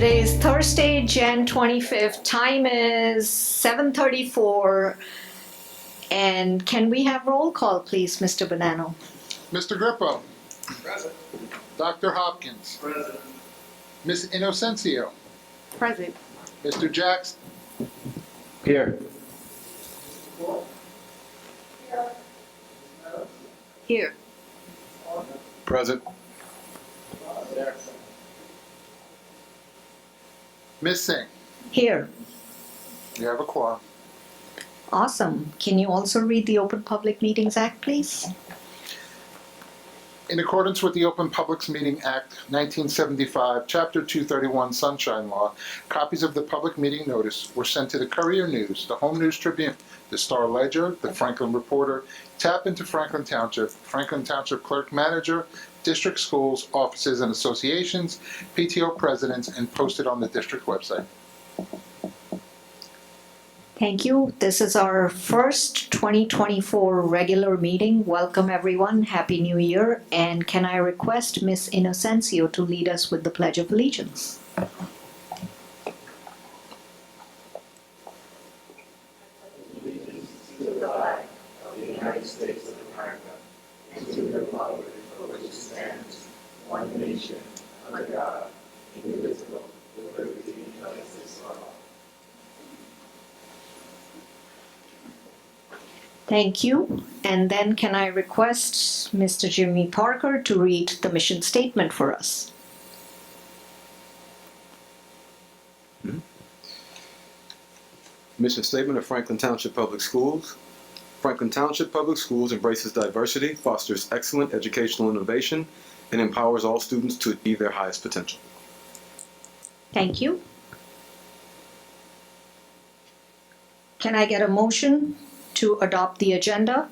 Today is Thursday, Jan 25th. Time is 7:34. And can we have roll call, please, Mr. Bonanno? Mr. Grippo. Present. Dr. Hopkins. Present. Ms. Inocencio. Present. Mr. Jackson. Here. Here. Present. Ms. Singh. Here. You have a quorum. Awesome. Can you also read the Open Public Meetings Act, please? In accordance with the Open Publics Meeting Act 1975, Chapter 231 Sunshine Law, copies of the public meeting notice were sent to the Courier News, the Home News Tribune, the Star Ledger, the Franklin Reporter, Tap into Franklin Township Clerk Manager, district schools, offices and associations, PTO presidents, and posted on the district website. Thank you. This is our first 2024 regular meeting. Welcome, everyone. Happy New Year. And can I request Ms. Inocencio to lead us with the Pledge of Allegiance? United States of America, and to the republic for which it stands, one nation, under God, indivisible, with liberty and justice for all. Thank you. And then can I request Mr. Jimmy Parker to read the mission statement for us? Mission statement of Franklin Township Public Schools. Franklin Township Public Schools embraces diversity, fosters excellent educational innovation, and empowers all students to achieve their highest potential. Thank you. Can I get a motion to adopt the agenda?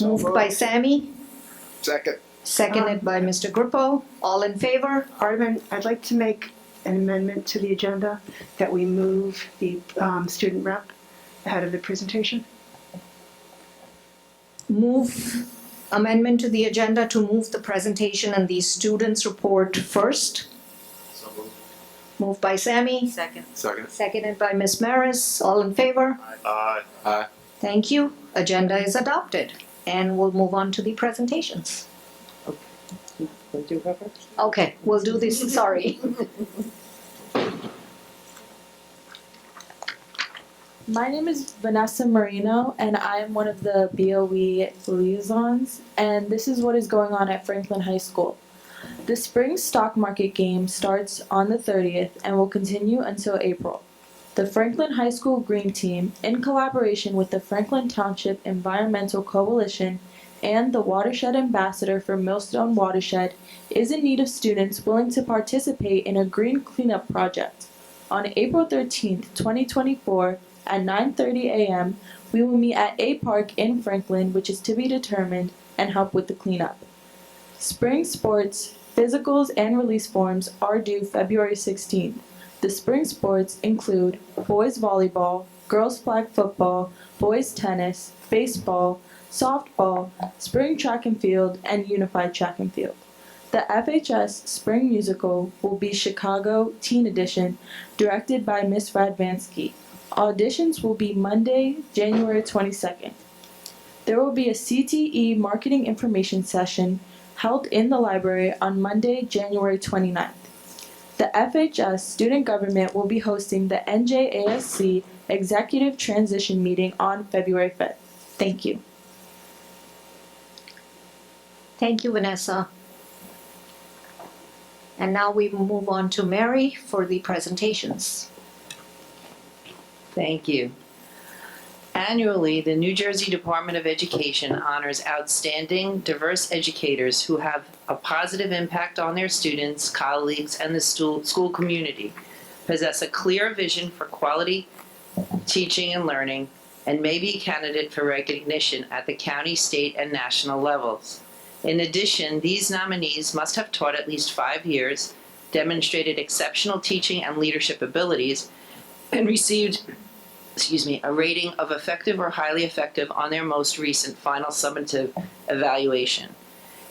Moved by Sammy, Second. seconded by Mr. Grippo. All in favor? Arvin, I'd like to make an amendment to the agenda that we move the student rep ahead of the presentation. Move amendment to the agenda to move the presentation and the students' report first. Moved by Sammy, Second. Second. seconded by Ms. Maris. All in favor? Aye. Aye. Thank you. Agenda is adopted. And we'll move on to the presentations. Okay, we'll do this, sorry. My name is Vanessa Marino, and I am one of the BOE liaisons, and this is what is going on at Franklin High School. The spring stock market game starts on the 30th and will continue until April. The Franklin High School Green Team, in collaboration with the Franklin Township Environmental Coalition and the Watershed Ambassador for Millstone Watershed, is in need of students willing to participate in a green cleanup project. On April 13th, 2024, at 9:30 a.m., we will meet at A Park in Franklin, which is to be determined, and help with the cleanup. Spring sports, physicals, and release forms are due February 16th. The spring sports include boys volleyball, girls flag football, boys tennis, baseball, softball, spring track and field, and unified track and field. The FHS Spring Musical will be Chicago Teen Edition, directed by Miss Radvansky. Auditions will be Monday, January 22nd. There will be a CTE marketing information session held in the library on Monday, January 29th. The FHS Student Government will be hosting the NJASC Executive Transition Meeting on February 5th. Thank you. Thank you, Vanessa. And now we move on to Mary for the presentations. Thank you. Annually, the New Jersey Department of Education honors outstanding, diverse educators who have a positive impact on their students, colleagues, and the school community, possess a clear vision for quality teaching and learning, and may be a candidate for recognition at the county, state, and national levels. In addition, these nominees must have taught at least 5 years, demonstrated exceptional teaching and leadership abilities, and received a rating of effective or highly effective on their most recent final summative evaluation.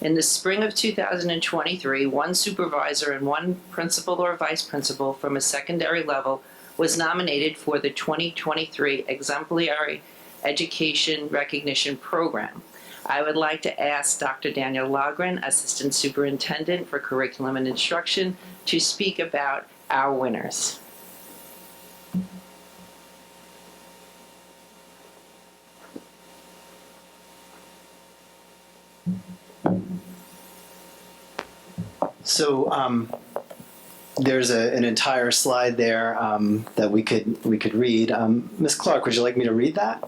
In the spring of 2023, one supervisor and one principal or vice principal from a secondary level was nominated for the 2023 Exemplary Education Recognition Program. I would like to ask Dr. Daniel Lagren, Assistant Superintendent for Curriculum and Instruction, to speak about our winners. So there's an entire slide there that we could read. Ms. Clark, would you like me to read that?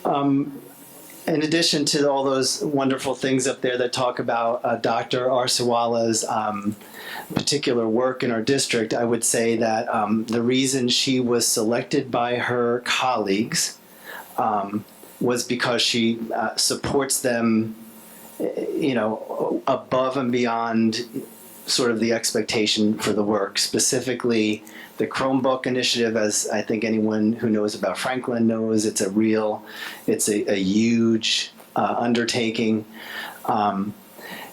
In addition to all those wonderful things up there that talk about Dr. Arsiwala's particular work in our district, I would say that the reason she was selected by her colleagues was because she supports them, above and beyond sort of the expectation for the work. Specifically, the Chromebook initiative, as I think anyone who knows about Franklin knows, it's a huge undertaking.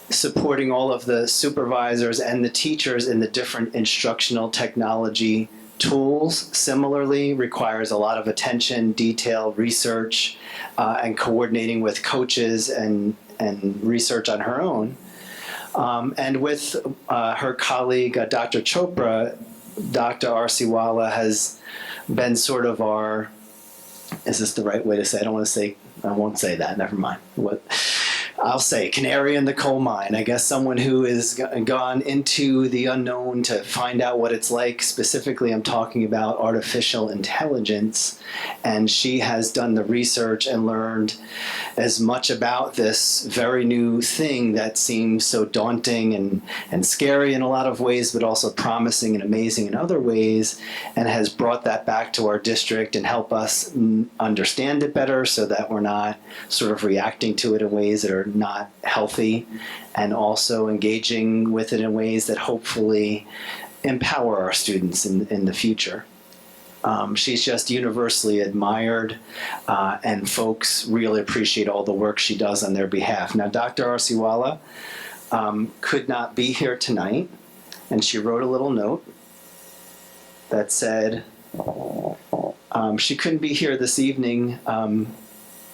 Supporting all of the supervisors and the teachers in the different instructional technology tools similarly requires a lot of attention, detail, research, and coordinating with coaches and research on her own. And with her colleague, Dr. Chopra, Dr. Arsiwala has been sort of our, is this the right way to say? I won't say that, never mind. I'll say canary in the coal mine. I guess someone who has gone into the unknown to find out what it's like. Specifically, I'm talking about artificial intelligence. And she has done the research and learned as much about this very new thing that seems so daunting and scary in a lot of ways, but also promising and amazing in other ways, and has brought that back to our district and help us understand it better so that we're not sort of reacting to it in ways that are not healthy, and also engaging with it in ways that hopefully empower our students in the future. She's just universally admired, and folks really appreciate all the work she does on their behalf. Now, Dr. Arsiwala could not be here tonight, and she wrote a little note that said she couldn't be here this evening,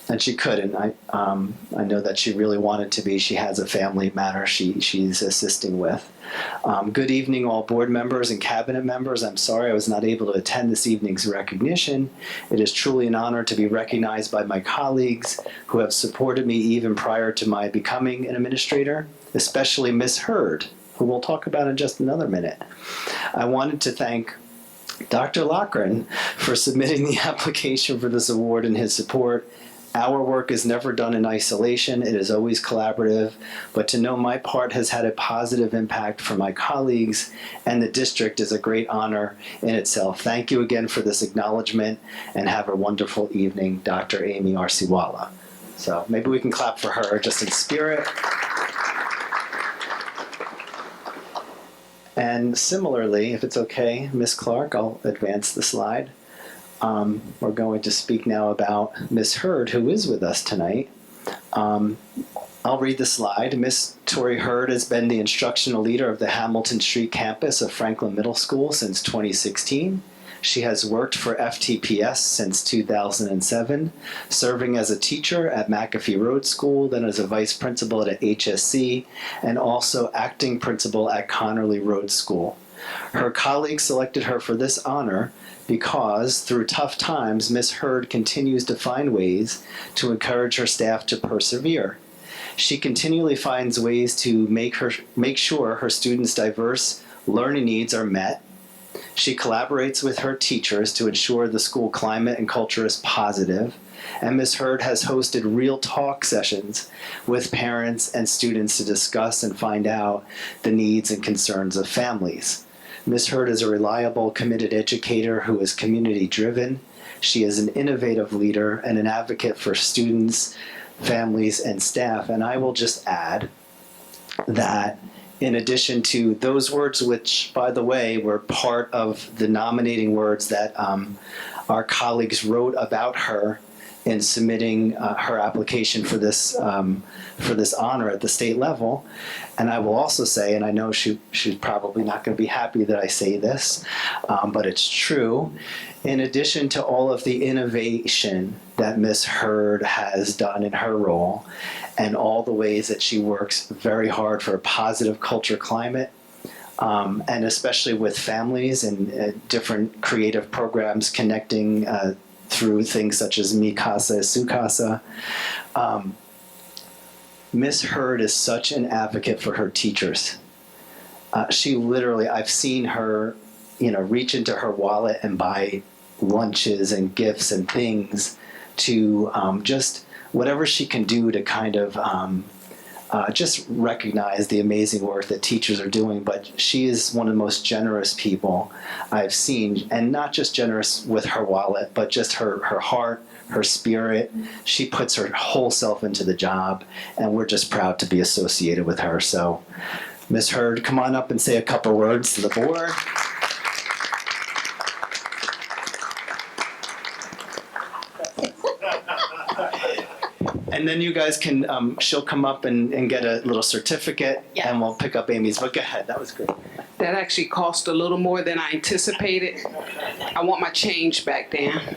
and she couldn't. I know that she really wanted to be. She has a family matter she's assisting with. Good evening, all board members and cabinet members. I'm sorry I was not able to attend this evening's recognition. It is truly an honor to be recognized by my colleagues who have supported me even prior to my becoming an administrator, especially Ms. Hurd, who we'll talk about in just another minute. I wanted to thank Dr. Loughran for submitting the application for this award and his support. Our work is never done in isolation. It is always collaborative, but to know my part has had a positive impact for my colleagues and the district is a great honor in itself. Thank you again for this acknowledgement, and have a wonderful evening, Dr. Amy Arsiwala. So maybe we can clap for her just in spirit. And similarly, if it's okay, Ms. Clark, I'll advance the slide. We're going to speak now about Ms. Hurd, who is with us tonight. I'll read the slide. Ms. Tori Hurd has been the instructional leader of the Hamilton Street campus of Franklin Middle School since 2016. She has worked for FTPS since 2007, serving as a teacher at McAfee Road School, then as a vice principal at HSC, and also acting principal at Connerly Road School. Her colleagues selected her for this honor because, through tough times, Ms. Hurd continues to find ways to encourage her staff to persevere. She continually finds ways to make sure her students' diverse learning needs are met. She collaborates with her teachers to ensure the school climate and culture is positive. And Ms. Hurd has hosted real talk sessions with parents and students to discuss and find out the needs and concerns of families. Ms. Hurd is a reliable, committed educator who is community-driven. She is an innovative leader and an advocate for students, families, and staff. And I will just add that in addition to those words, which, by the way, were part of the nominating words that our colleagues wrote about her in submitting her application for this honor at the state level. And I will also say, and I know she's probably not going to be happy that I say this, but it's true. In addition to all of the innovation that Ms. Hurd has done in her role, and all the ways that she works very hard for a positive culture climate, and especially with families and different creative programs connecting through things such as Mi Casa, Su Casa. Ms. Hurd is such an advocate for her teachers. She literally, I've seen her, reach into her wallet and buy lunches and gifts and things to just whatever she can do to kind of just recognize the amazing work that teachers are doing. But she is one of the most generous people I've seen, and not just generous with her wallet, but just her heart, her spirit. She puts her whole self into the job, and we're just proud to be associated with her. So, Ms. Hurd, come on up and say a couple words to the board. And then you guys can, she'll come up and get a little certificate, and we'll pick up Amy's. But go ahead, that was great. That actually cost a little more than I anticipated. I want my change back down.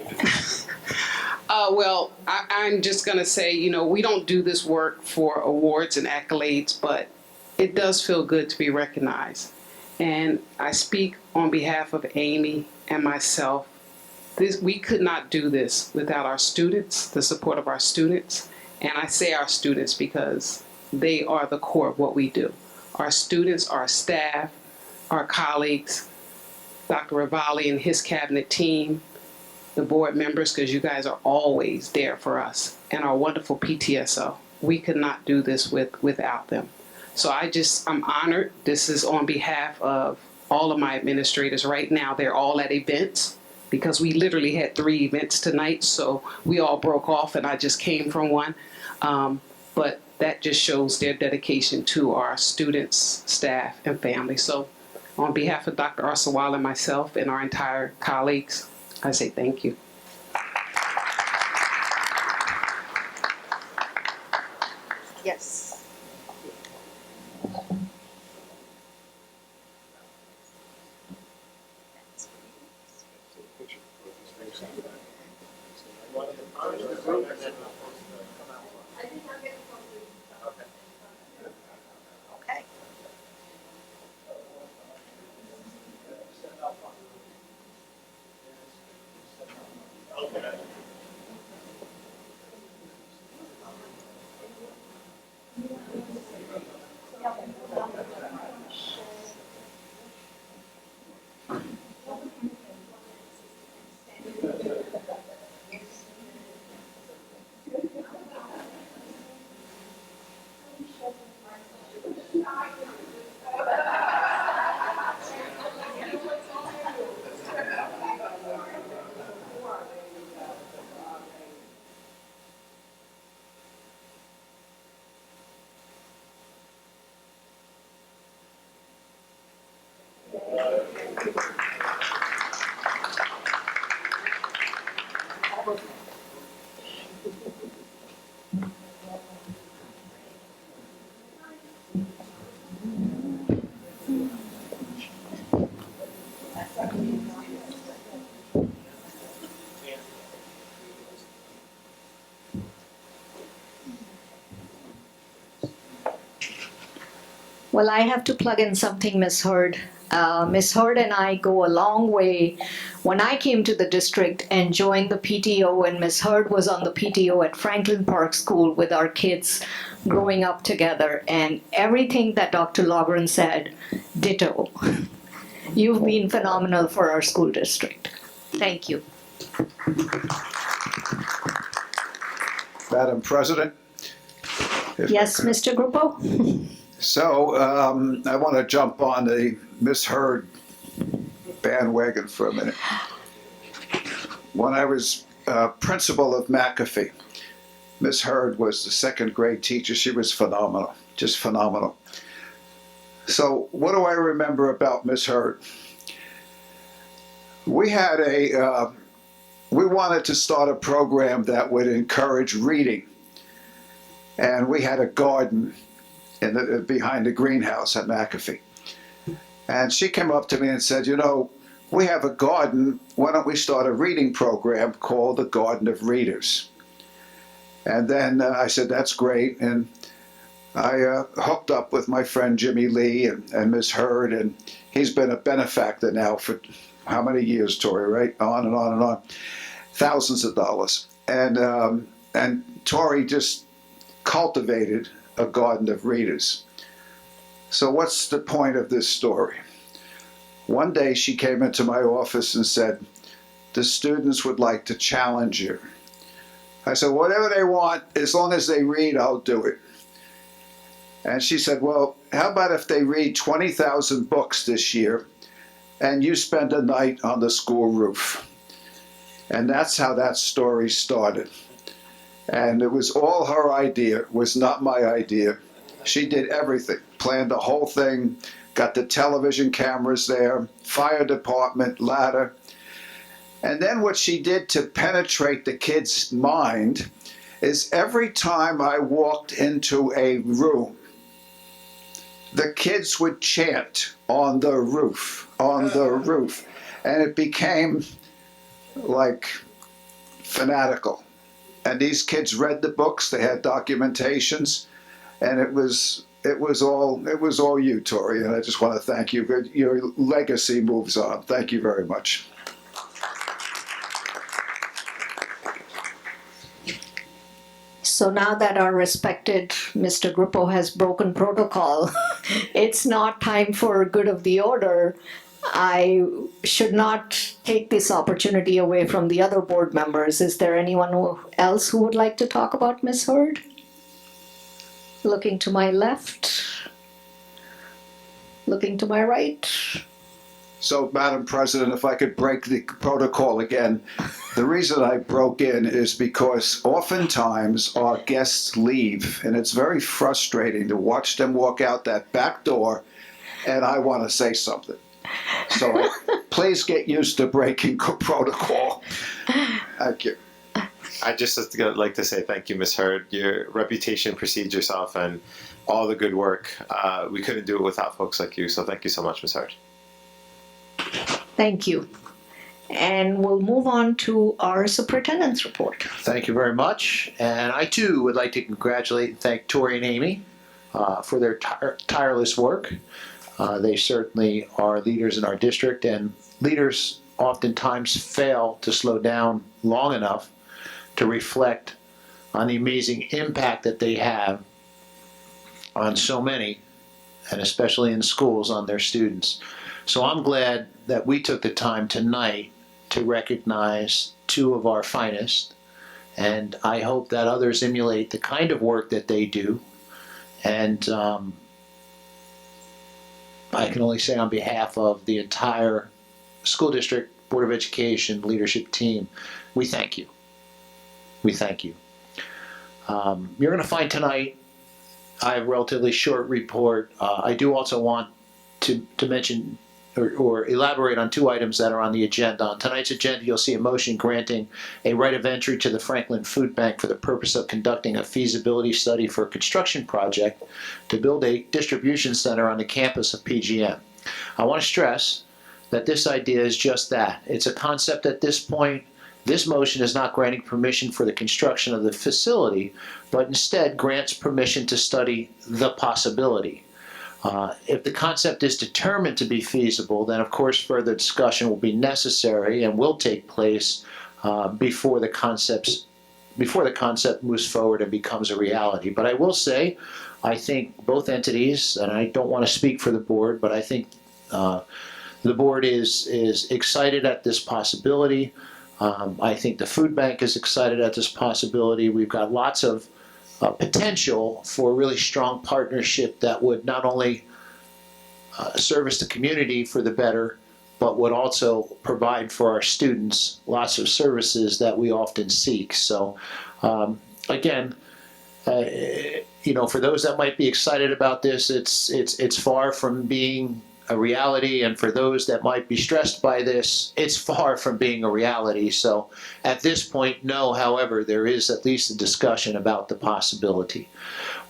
I'm just going to say, we don't do this work for awards and accolades, but it does feel good to be recognized. And I speak on behalf of Amy and myself. We could not do this without our students, the support of our students. And I say our students because they are the core of what we do. Our students, our staff, our colleagues, Dr. Rivali and his cabinet team, the board members, because you guys are always there for us, and our wonderful PTSO. We could not do this without them. So I'm honored. This is on behalf of all of my administrators right now. They're all at events, because we literally had 3 events tonight, so we all broke off and I just came from one. But that just shows their dedication to our students, staff, and family. So on behalf of Dr. Arsawal and myself and our entire colleagues, I say thank you. Yes. Okay. Well, I have to plug in something, Ms. Hurd. Ms. Hurd and I go a long way. When I came to the district and joined the PTO, and Ms. Hurd was on the PTO at Franklin Park School with our kids growing up together, and everything that Dr. Logren said, ditto. You've been phenomenal for our school district. Thank you. Madam President? Yes, Mr. Gruppo? So I want to jump on the Ms. Hurd bandwagon for a minute. When I was principal of McAfee, Ms. Hurd was the 2nd grade teacher. She was phenomenal, just phenomenal. So what do I remember about Ms. Hurd? We had a we wanted to start a program that would encourage reading. And we had a garden behind the greenhouse at McAfee. And she came up to me and said, you know, we have a garden, why don't we start a reading program called the Garden of Readers? And then I said, that's great. And I hooked up with my friend Jimmy Lee and Ms. Hurd, and he's been a benefactor now for how many years, Tori, right? On and on and on. Thousands of dollars. And Tori just cultivated a garden of readers. So what's the point of this story? One day she came into my office and said, the students would like to challenge you. I said, whatever they want, as long as they read, I'll do it. And she said, well, how about if they read 20,000 books this year and you spend a night on the school roof? And that's how that story started. And it was all her idea, it was not my idea. She did everything, planned the whole thing, got the television cameras there, fire department, ladder. And then what she did to penetrate the kid's mind is every time I walked into a room, the kids would chant on the roof, on the roof. And it became like fanatical. And these kids read the books, they had documentations, and it was all you, Tori, and I just want to thank you. Your legacy moves on. Thank you very much. So now that our respected Mr. Gruppo has broken protocol, it's not time for good of the order. I should not take this opportunity away from the other board members. Is there anyone else who would like to talk about Ms. Hurd? Looking to my left. Looking to my right. So, Madam President, if I could break the protocol again, the reason I broke in is because oftentimes our guests leave, and it's very frustrating to watch them walk out that back door, and I want to say something. So please get used to breaking protocol. Thank you. I'd just like to say thank you, Ms. Hurd. Your reputation precedes yourself and all the good work. We couldn't do it without folks like you, so thank you so much, Ms. Hurd. Thank you. And we'll move on to our superintendent's report. Thank you very much. And I too would like to congratulate and thank Tori and Amy for their tireless work. They certainly are leaders in our district, and leaders oftentimes fail to slow down long enough to reflect on the amazing impact that they have on so many, and especially in schools, on their students. So I'm glad that we took the time tonight to recognize two of our finest, and I hope that others emulate the kind of work that they do. And I can only say on behalf of the entire school district, Board of Education, leadership team, we thank you. We thank you. You're going to find tonight, I have a relatively short report. I do also want to mention or elaborate on two items that are on the agenda. On tonight's agenda, you'll see a motion granting a right of entry to the Franklin Food Bank for the purpose of conducting a feasibility study for a construction project to build a distribution center on the campus of PGM. I want to stress that this idea is just that. It's a concept at this point. This motion is not granting permission for the construction of the facility, but instead grants permission to study the possibility. If the concept is determined to be feasible, then of course further discussion will be necessary and will take place before the concept moves forward and becomes a reality. But I will say, I think both entities, and I don't want to speak for the board, but I think the board is excited at this possibility. I think the food bank is excited at this possibility. We've got lots of potential for a really strong partnership that would not only service the community for the better, but would also provide for our students lots of services that we often seek. So again, for those that might be excited about this, it's far from being a reality, and for those that might be stressed by this, it's far from being a reality. So at this point, no, however, there is at least a discussion about the possibility.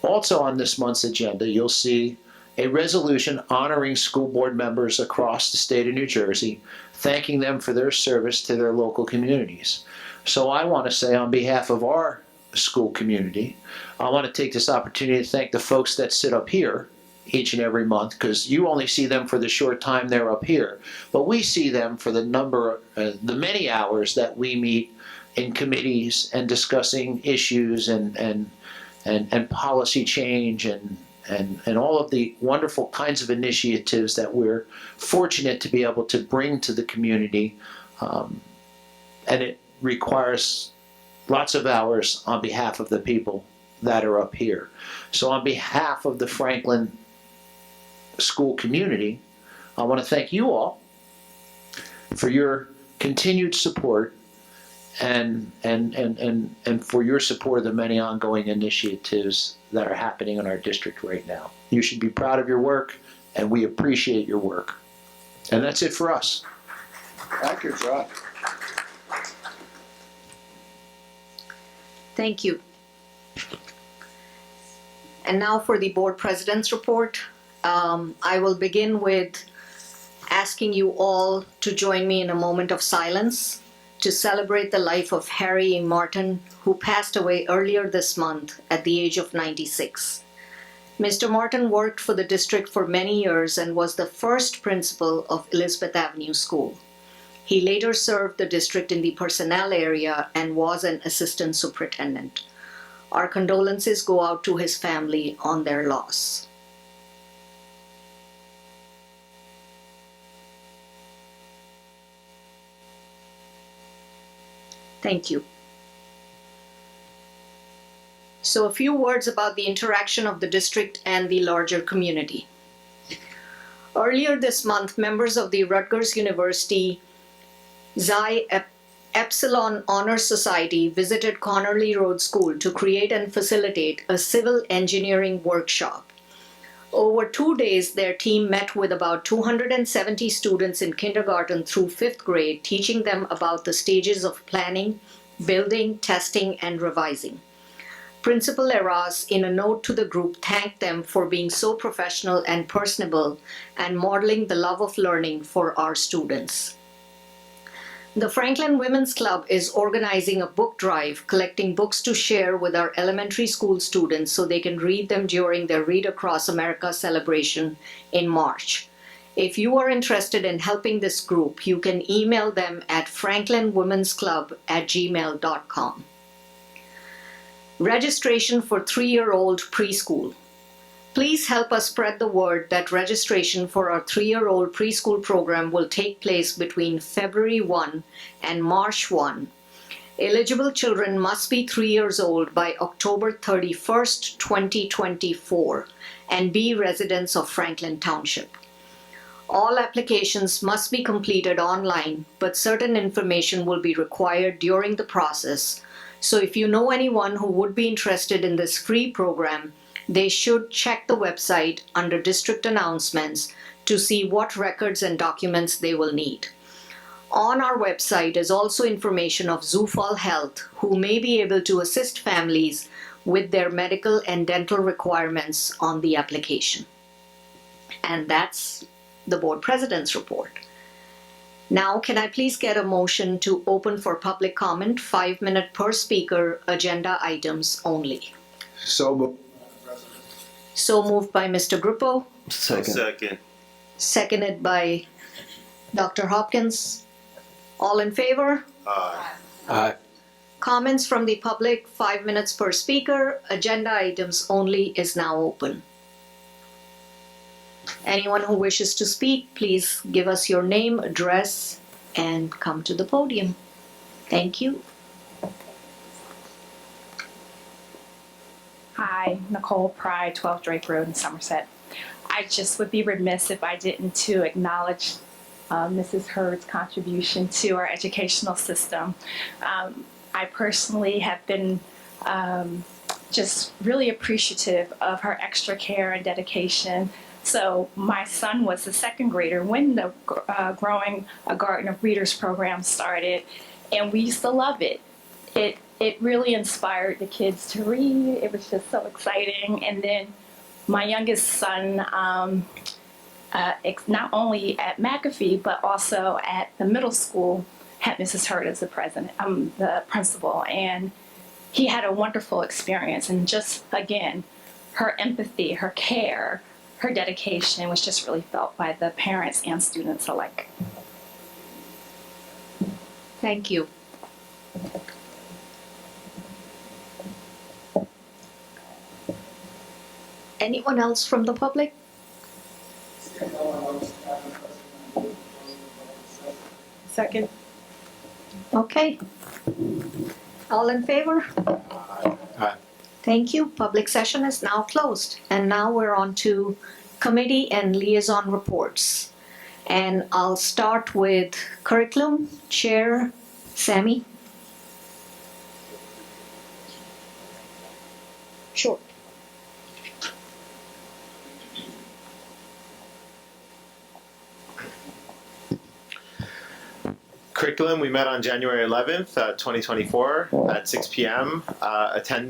Also on this month's agenda, you'll see a resolution honoring school board members across the state of New Jersey, thanking them for their service to their local communities. So I want to say on behalf of our school community, I want to take this opportunity to thank the folks that sit up here each and every month, because you only see them for the short time they're up here, but we see them for the the many hours that we meet in committees and discussing issues and policy change and all of the wonderful kinds of initiatives that we're fortunate to be able to bring to the community. And it requires lots of hours on behalf of the people that are up here. So on behalf of the Franklin school community, I want to thank you all for your continued support and for your support of the many ongoing initiatives that are happening in our district right now. You should be proud of your work, and we appreciate your work. And that's it for us. Thank you, John. Thank you. And now for the board president's report. I will begin with asking you all to join me in a moment of silence to celebrate the life of Harry Martin, who passed away earlier this month at the age of 96. Mr. Martin worked for the district for many years and was the first principal of Elizabeth Avenue School. He later served the district in the personnel area and was an assistant superintendent. Our condolences go out to his family on their loss. Thank you. So a few words about the interaction of the district and the larger community. Earlier this month, members of the Rutgers University Xi Epsilon Honor Society visited Connerly Road School to create and facilitate a civil engineering workshop. Over 2 days, their team met with about 270 students in kindergarten through 5th grade, teaching them about the stages of planning, building, testing, and revising. Principal Eras, in a note to the group, thanked them for being so professional and personable and modeling the love of learning for our students. The Franklin Women's Club is organizing a book drive, collecting books to share with our elementary school students so they can read them during their Read Across America celebration in March. If you are interested in helping this group, you can email them at franklinwomensclub@gmail.com. Registration for 3-year-old preschool. Please help us spread the word that registration for our 3-year-old preschool program will take place between February 1 and March 1. Eligible children must be 3 years old by October 31st, 2024, and be residents of Franklin Township. All applications must be completed online, but certain information will be required during the process. So if you know anyone who would be interested in this free program, they should check the website under district announcements to see what records and documents they will need. On our website is also information of Zufall Health, who may be able to assist families with their medical and dental requirements on the application. And that's the board president's report. Now, can I please get a motion to open for public comment, 5 minutes per speaker, agenda items only? So So moved by Mr. Gruppo, Second. seconded by Dr. Hopkins. All in favor? Aye. Comments from the public, 5 minutes per speaker, agenda items only is now open. Anyone who wishes to speak, please give us your name, address, and come to the podium. Thank you. Hi, Nicole Pry, 12 Drake Road in Somerset. I just would be remiss if I didn't to acknowledge Mrs. Hurd's contribution to our educational system. I personally have been just really appreciative of her extra care and dedication So my son was a second grader when the Growing a Garden of Readers program started, and we used to love it. It really inspired the kids to read. It was just so exciting. And then my youngest son, not only at McAfee, but also at the middle school, had Mrs. Hurd as the principal. And he had a wonderful experience. And just, again, her empathy, her care, her dedication was just really felt by the parents and students alike. Thank you. Anyone else from the public? Second. Okay. All in favor? Aye. Thank you. Public session is now closed. And now we're on to committee and liaison reports. And I'll start with curriculum, Chair Sammy. Sure. Curriculum, we met on January 11th, 2024 at 6 p.m.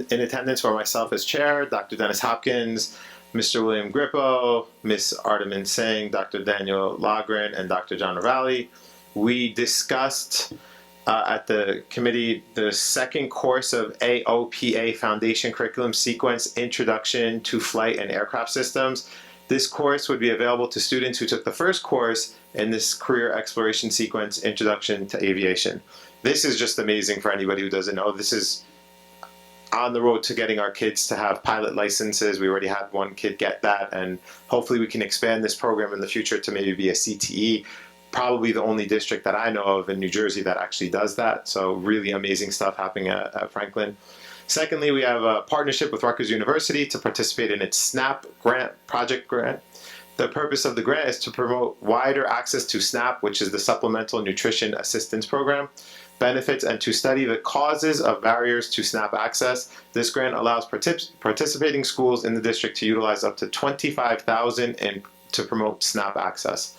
In attendance were myself as chair, Dr. Dennis Hopkins, Mr. William Grippo, Ms. Ardaman Singh, Dr. Daniel Lagren, and Dr. John Ravalli. We discussed at the committee the second course of AOPA Foundation Curriculum Sequence Introduction to Flight and Aircraft Systems. This course would be available to students who took the first course in this career exploration sequence, Introduction to Aviation. This is just amazing for anybody who doesn't know. This is on the road to getting our kids to have pilot licenses. We already had one kid get that, and hopefully we can expand this program in the future to maybe be a CTE. Probably the only district that I know of in New Jersey that actually does that. So really amazing stuff happening at Franklin. Secondly, we have a partnership with Rutgers University to participate in its SNAP project grant. The purpose of the grant is to promote wider access to SNAP, which is the Supplemental Nutrition Assistance Program, benefits, and to study the causes of barriers to SNAP access. This grant allows participating schools in the district to utilize up to $25,000 to promote SNAP access.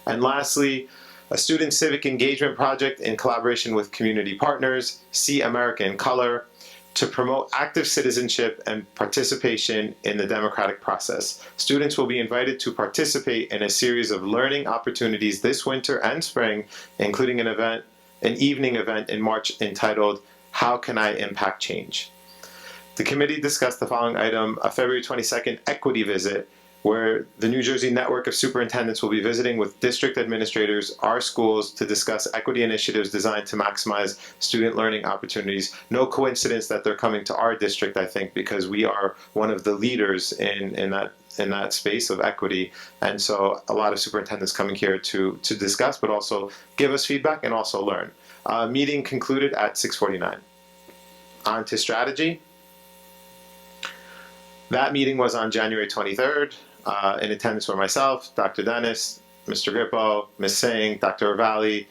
And lastly, a student civic engagement project in collaboration with community partners, See America in Color, to promote active citizenship and participation in the democratic process. Students will be invited to participate in a series of learning opportunities this winter and spring, including an evening event in March entitled, How Can I Impact Change? The committee discussed the following item, a February 22nd equity visit, where the New Jersey Network of Superintendents will be visiting with district administrators, our schools, to discuss equity initiatives designed to maximize student learning opportunities. No coincidence that they're coming to our district, I think, because we are one of the leaders in that space of equity. And so a lot of superintendents coming here to discuss, but also give us feedback and also learn. Meeting concluded at 6:49. On to strategy. That meeting was on January 23rd. In attendance were myself, Dr. Dennis, Mr. Grippo, Ms. Singh, Dr. Ravalli,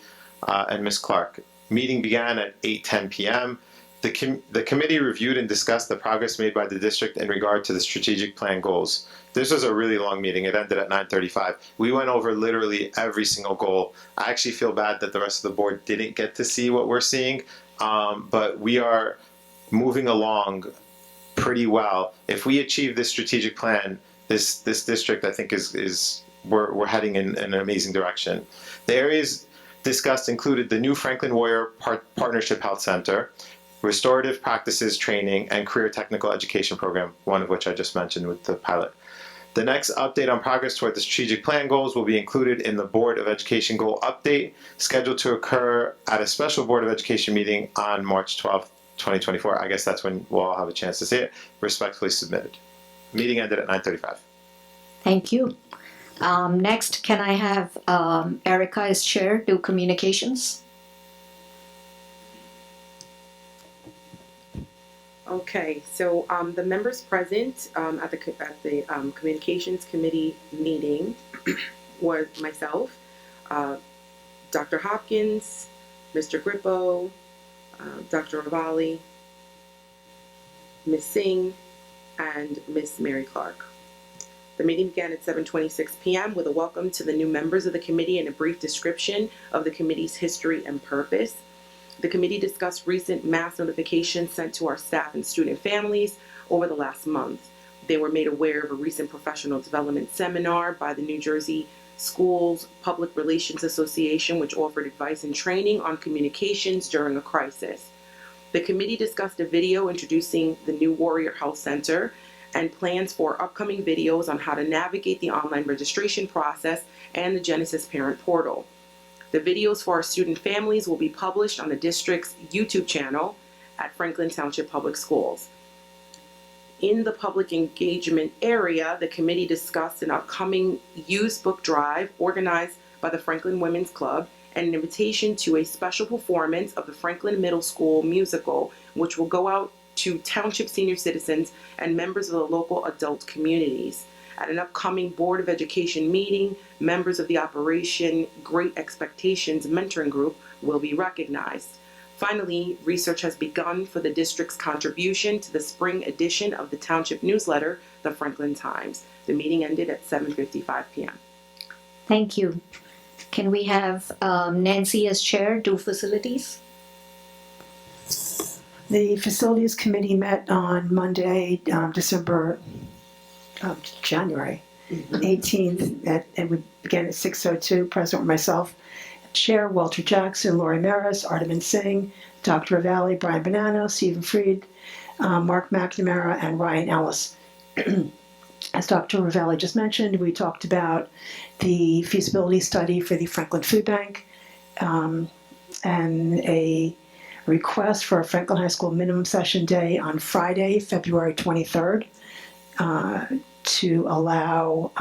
and Ms. Clark. Meeting began at 8:10 p.m. The committee reviewed and discussed the progress made by the district in regard to the strategic plan goals. This was a really long meeting. It ended at 9:35. We went over literally every single goal. I actually feel bad that the rest of the board didn't get to see what we're seeing, but we are moving along pretty well. If we achieve this strategic plan, this district, I think, we're heading in an amazing direction. The areas discussed included the new Franklin Warrior Partnership Health Center, restorative practices training, and career technical education program, one of which I just mentioned with the pilot. The next update on progress toward the strategic plan goals will be included in the Board of Education goal update, scheduled to occur at a special Board of Education meeting on March 12th, 2024. I guess that's when we'll all have a chance to see it. Respectfully submitted. Meeting ended at 9:35. Thank you. Next, can I have Erica as chair do communications? Okay, so the members present at the communications committee meeting was myself, Dr. Hopkins, Mr. Grippo, Dr. Ravalli, Ms. Singh, and Ms. Mary Clark. The meeting began at 7:26 p.m. with a welcome to the new members of the committee and a brief description of the committee's history and purpose. The committee discussed recent mass notifications sent to our staff and student families over the last month. They were made aware of a recent professional development seminar by the New Jersey Schools Public Relations Association, which offered advice and training on communications during a crisis. The committee discussed a video introducing the new Warrior Health Center and plans for upcoming videos on how to navigate the online registration process and the Genesis Parent Portal. The videos for our student families will be published on the district's YouTube channel at Franklin Township Public Schools. In the public engagement area, the committee discussed an upcoming used book drive organized by the Franklin Women's Club and an invitation to a special performance of the Franklin Middle School musical, which will go out to Township senior citizens and members of the local adult communities. At an upcoming Board of Education meeting, members of the Operation Great Expectations mentoring group will be recognized. Finally, research has begun for the district's contribution to the spring edition of the Township newsletter, the Franklin Times. The meeting ended at 7:55 p.m. Thank you. Can we have Nancy as chair do facilities? The Facilities Committee met on Monday, January 18th, and we began at 6:02. Present were myself, Chair Walter Jackson, Lori Maris, Ardaman Singh, Dr. Ravalli, Brian Bonanno, Stephen Fried, Mark McNamara, and Ryan Ellis. As Dr. Ravalli just mentioned, we talked about the feasibility study for the Franklin Food Bank and a request for a Franklin High School minimum session day on Friday, February 23rd, to allow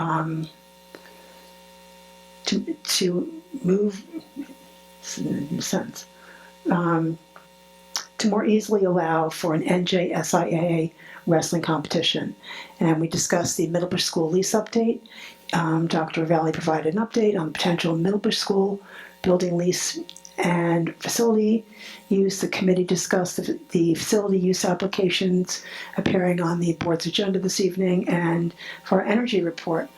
to move to more easily allow for an NJ SIAA wrestling competition. And we discussed the Middlebush School lease update. Dr. Ravalli provided an update on the potential Middlebush School building lease and facility use. The committee discussed the facility use applications appearing on the board's agenda this evening. And for our energy report,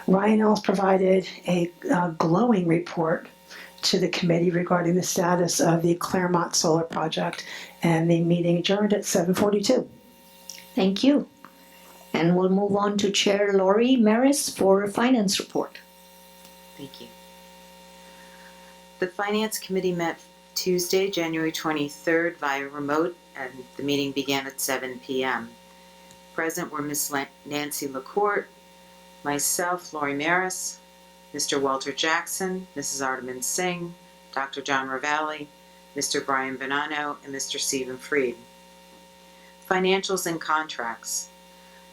Ryan Ellis provided a glowing report to the committee regarding the status of the Claremont Solar Project, and the meeting adjourned at 7:42. Thank you. And we'll move on to Chair Lori Maris for a finance report. Thank you. The Finance Committee met Tuesday, January 23rd via remote, and the meeting began at 7 p.m. Present were Ms. Nancy LaCourte, myself, Lori Maris, Mr. Walter Jackson, Mrs. Ardaman Singh, Dr. John Ravalli, Mr. Brian Bonanno, and Mr. Stephen Fried. Financials and contracts.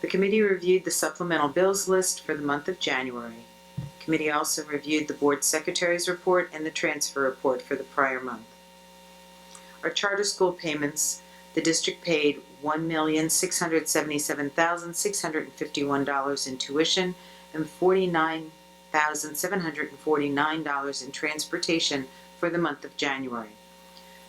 The committee reviewed the supplemental bills list for the month of January. The committee also reviewed the board secretary's report and the transfer report for the prior month. Our charter school payments, the district paid $1,677,651 in tuition and $49,749 in transportation for the month of January.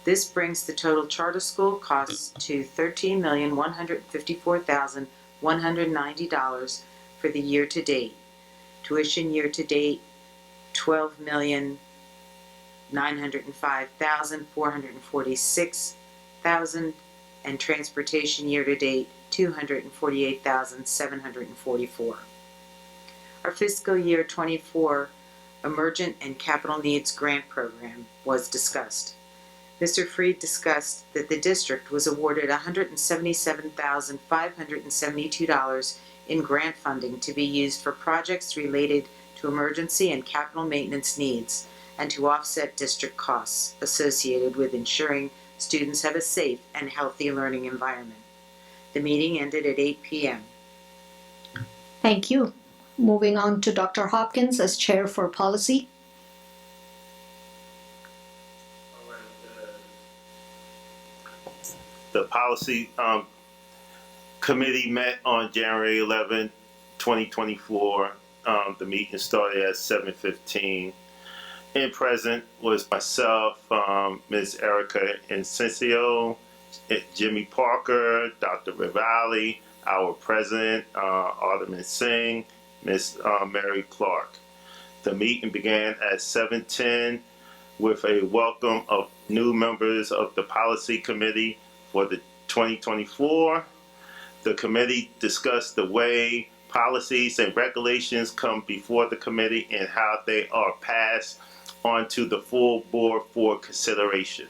This brings the total charter school costs to $13,154,190 for the year to date. Tuition year to date, $12,905,446, and transportation year to date, $248,744. Our fiscal year 24 Emergent and Capital Needs Grant Program was discussed. Mr. Fried discussed that the district was awarded $177,572 in grant funding to be used for projects related to emergency and capital maintenance needs and to offset district costs associated with ensuring students have a safe and healthy learning environment. The meeting ended at 8 p.m. Thank you. Moving on to Dr. Hopkins as chair for policy. The policy committee met on January 11, 2024. The meeting started at 7:15. In present was myself, Ms. Erica Incencio, Jimmy Parker, Dr. Ravalli, our president, Alderman Singh, Ms. Mary Clark. The meeting began at 7:10 with a welcome of new members of the Policy Committee for the 2024. The committee discussed the way policies and regulations come before the committee and how they are passed on to the full board for consideration.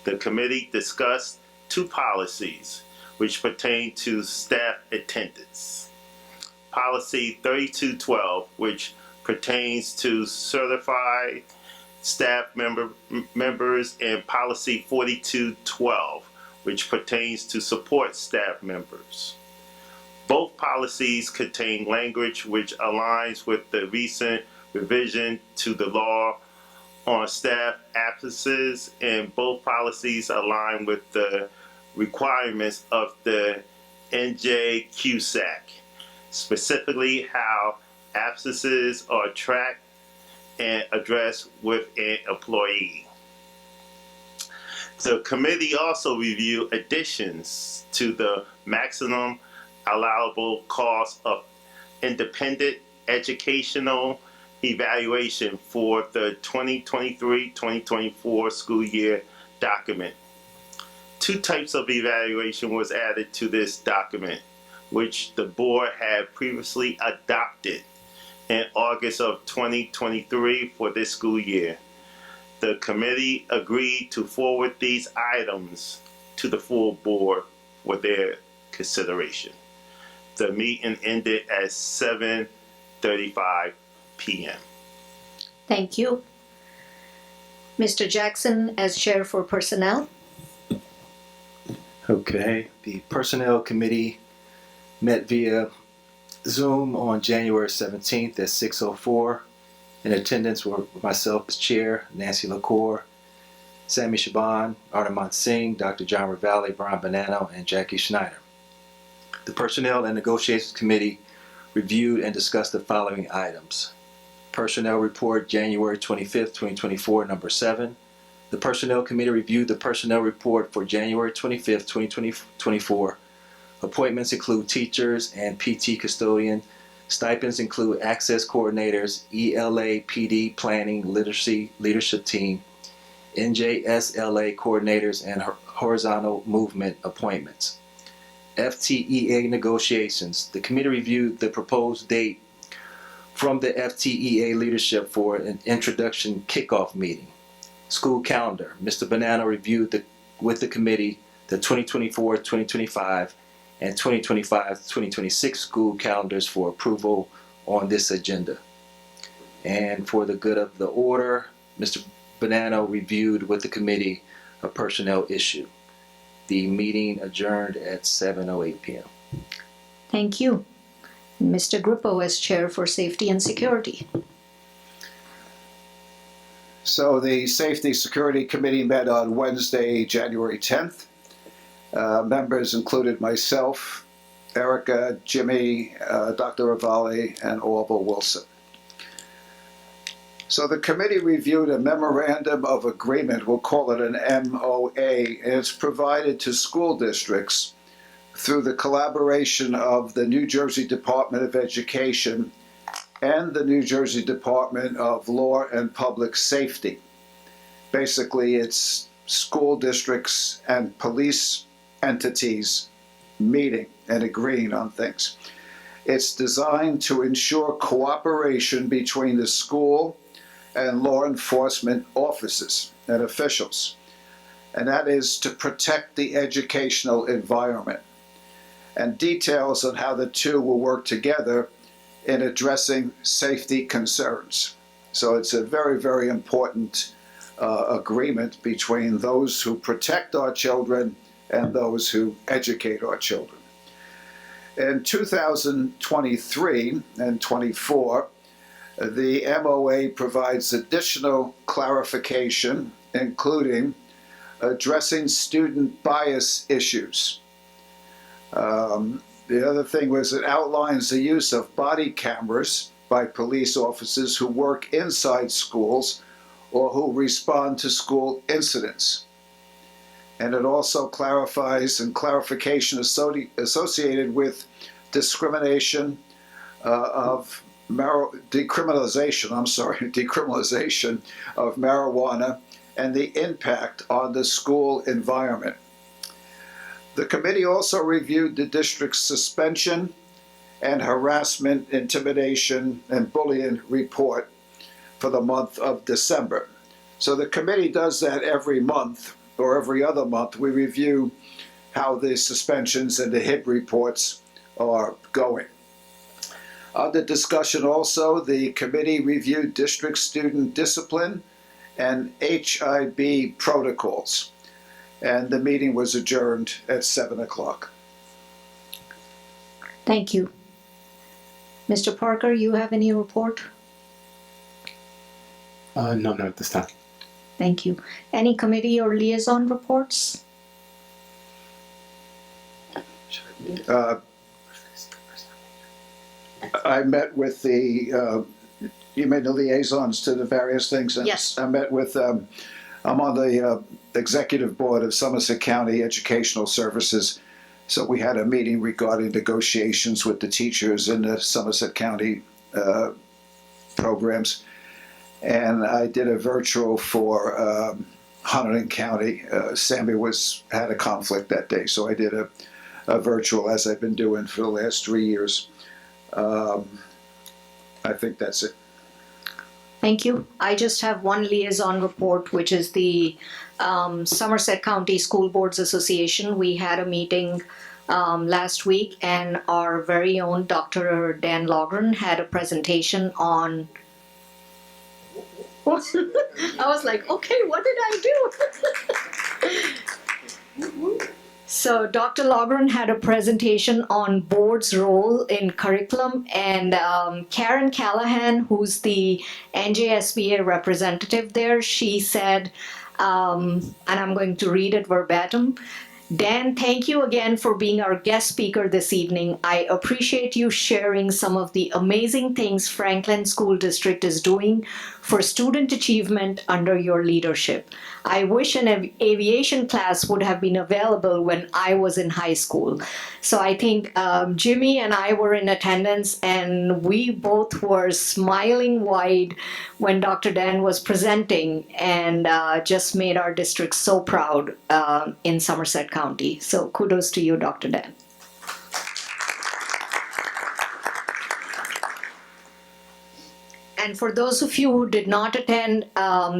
The committee discussed two policies which pertain to staff attendance. Policy 3212, which pertains to certified staff members, and policy 4212, which pertains to support staff members. Both policies contain language which aligns with the recent revision to the law on staff absences, and both policies align with the requirements of the NJ QSAC, specifically how absences are tracked and addressed with an employee. The committee also reviewed additions to the maximum allowable cost of independent educational evaluation for the 2023-2024 school year document. Two types of evaluation was added to this document, which the board had previously adopted in August of 2023 for this school year. The committee agreed to forward these items to the full board for their consideration. The meeting ended at 7:35 p.m. Thank you. Mr. Jackson as Chair for Personnel. Okay, the Personnel Committee met via Zoom on January 17th at 6:04. In attendance were myself as chair, Nancy LaCour, Sammy Shaban, Artamant Singh, Dr. John Ravalli, Brian Bonanno, and Jackie Schneider. The Personnel and Negotiations Committee reviewed and discussed the following items. Personnel Report, January 25th, 2024, number 7. The Personnel Committee reviewed the Personnel Report for January 25th, 2024. Appointments include teachers and PT custodian. Stipends include access coordinators, ELA, PD, planning, literacy, leadership team, NJSLA coordinators, and horizontal movement appointments. FTEA negotiations. The committee reviewed the proposed date from the FTEA leadership for an introduction kickoff meeting. School calendar. Mr. Bonanno reviewed with the committee the 2024-2025 and 2025-2026 school calendars for approval on this agenda. And for the good of the order, Mr. Bonanno reviewed with the committee a personnel issue. The meeting adjourned at 7:08 p.m. Thank you. Mr. Grippo as Chair for Safety and Security. So the Safety Security Committee met on Wednesday, January 10th. Members included myself, Erica, Jimmy, Dr. Ravalli, and Orville Wilson. So the committee reviewed a memorandum of agreement, we'll call it an MOA, and it's provided to school districts through the collaboration of the New Jersey Department of Education and the New Jersey Department of Law and Public Safety. Basically, it's school districts and police entities meeting and agreeing on things. It's designed to ensure cooperation between the school and law enforcement officers and officials, and that is to protect the educational environment, and details on how the two will work together in addressing safety concerns. So it's a very, very important agreement between those who protect our children and those who educate our children. In 2023 and 24, the MOA provides additional clarification, including addressing student bias issues. The other thing was it outlines the use of body cameras by police officers who work inside schools or who respond to school incidents. And it also clarifies and clarification associated with discrimination, of decriminalization of marijuana and the impact on the school environment. The committee also reviewed the district's suspension and harassment, intimidation, and bullying report for the month of December. So the committee does that every month or every other month. We review how the suspensions and the HIB reports are going. Under discussion also, the committee reviewed district student discipline and HIB protocols. And the meeting was adjourned at 7 o'clock. Thank you. Mr. Parker, you have any report? No, not at this time. Thank you. Any committee or liaison reports? I met with the, you made the liaisons to the various things. Yes. I met with, I'm on the executive board of Somerset County Educational Services. So we had a meeting regarding negotiations with the teachers in the Somerset County programs. And I did a virtual for Hunterdon County. Sammy had a conflict that day, so I did a virtual, as I've been doing for the last 3 years. I think that's it. Thank you. I just have one liaison report, which is the Somerset County School Boards Association. We had a meeting last week, and our very own Dr. Dan Logren had a presentation on. I was like, okay, what did I do? So Dr. Logren had a presentation on board's role in curriculum, and Karen Callahan, who's the NJSBA representative there, she said, and I'm going to read it verbatim, Dan, thank you again for being our guest speaker this evening. I appreciate you sharing some of the amazing things Franklin School District is doing for student achievement under your leadership. I wish an aviation class would have been available when I was in high school. So I think Jimmy and I were in attendance, and we both were smiling wide when Dr. Dan was presenting, and just made our district so proud in Somerset County. So kudos to you, Dr. Dan. And for those of you who did not attend,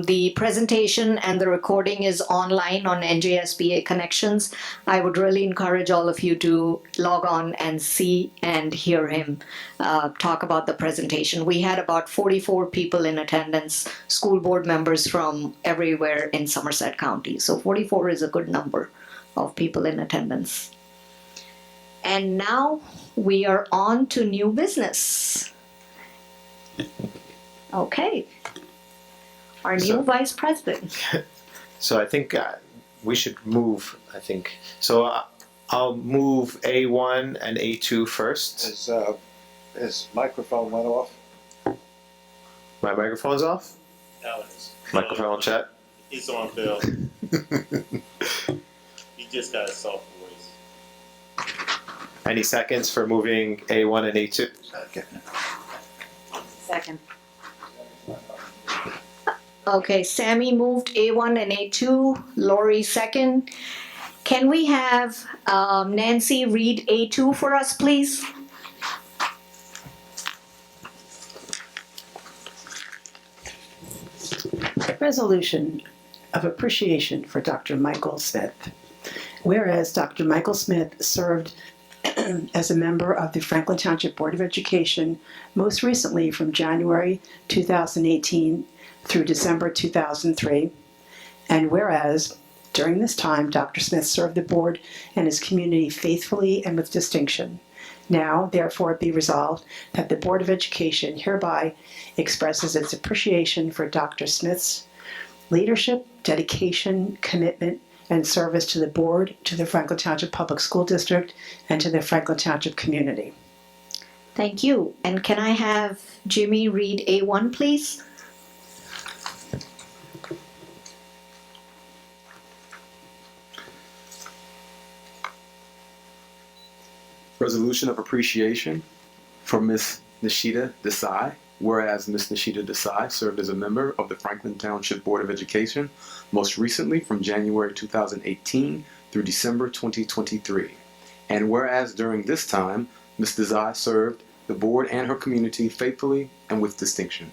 the presentation and the recording is online on NJSBA Connections. I would really encourage all of you to log on and see and hear him talk about the presentation. We had about 44 people in attendance, school board members from everywhere in Somerset County. So 44 is a good number of people in attendance. And now we are on to new business. Okay. Our new vice president. So I think we should move, I think. So I'll move A1 and A2 first. His microphone went off. My microphone's off? No, it is. Microphone check. It's on, Phil. He just got a soft voice. Any seconds for moving A1 and A2? Second. Okay, Sammy moved A1 and A2, Lori second. Can we have Nancy read A2 for us, please? Resolution of appreciation for Dr. Michael Smith. Whereas Dr. Michael Smith served as a member of the Franklin Township Board of Education, most recently from January 2018 through December 2003. And whereas during this time, Dr. Smith served the board and his community faithfully and with distinction. Now, therefore, be resolved that the Board of Education hereby expresses its appreciation for Dr. Smith's leadership, dedication, commitment, and service to the board, to the Franklin Township Public School District, and to the Franklin Township community. Thank you. And can I have Jimmy read A1, please? Resolution of appreciation for Miss Nishita Desai. Whereas Ms. Nishita Desai served as a member of the Franklin Township Board of Education, most recently from January 2018 through December 2023. And whereas during this time, Ms. Desai served the board and her community faithfully and with distinction.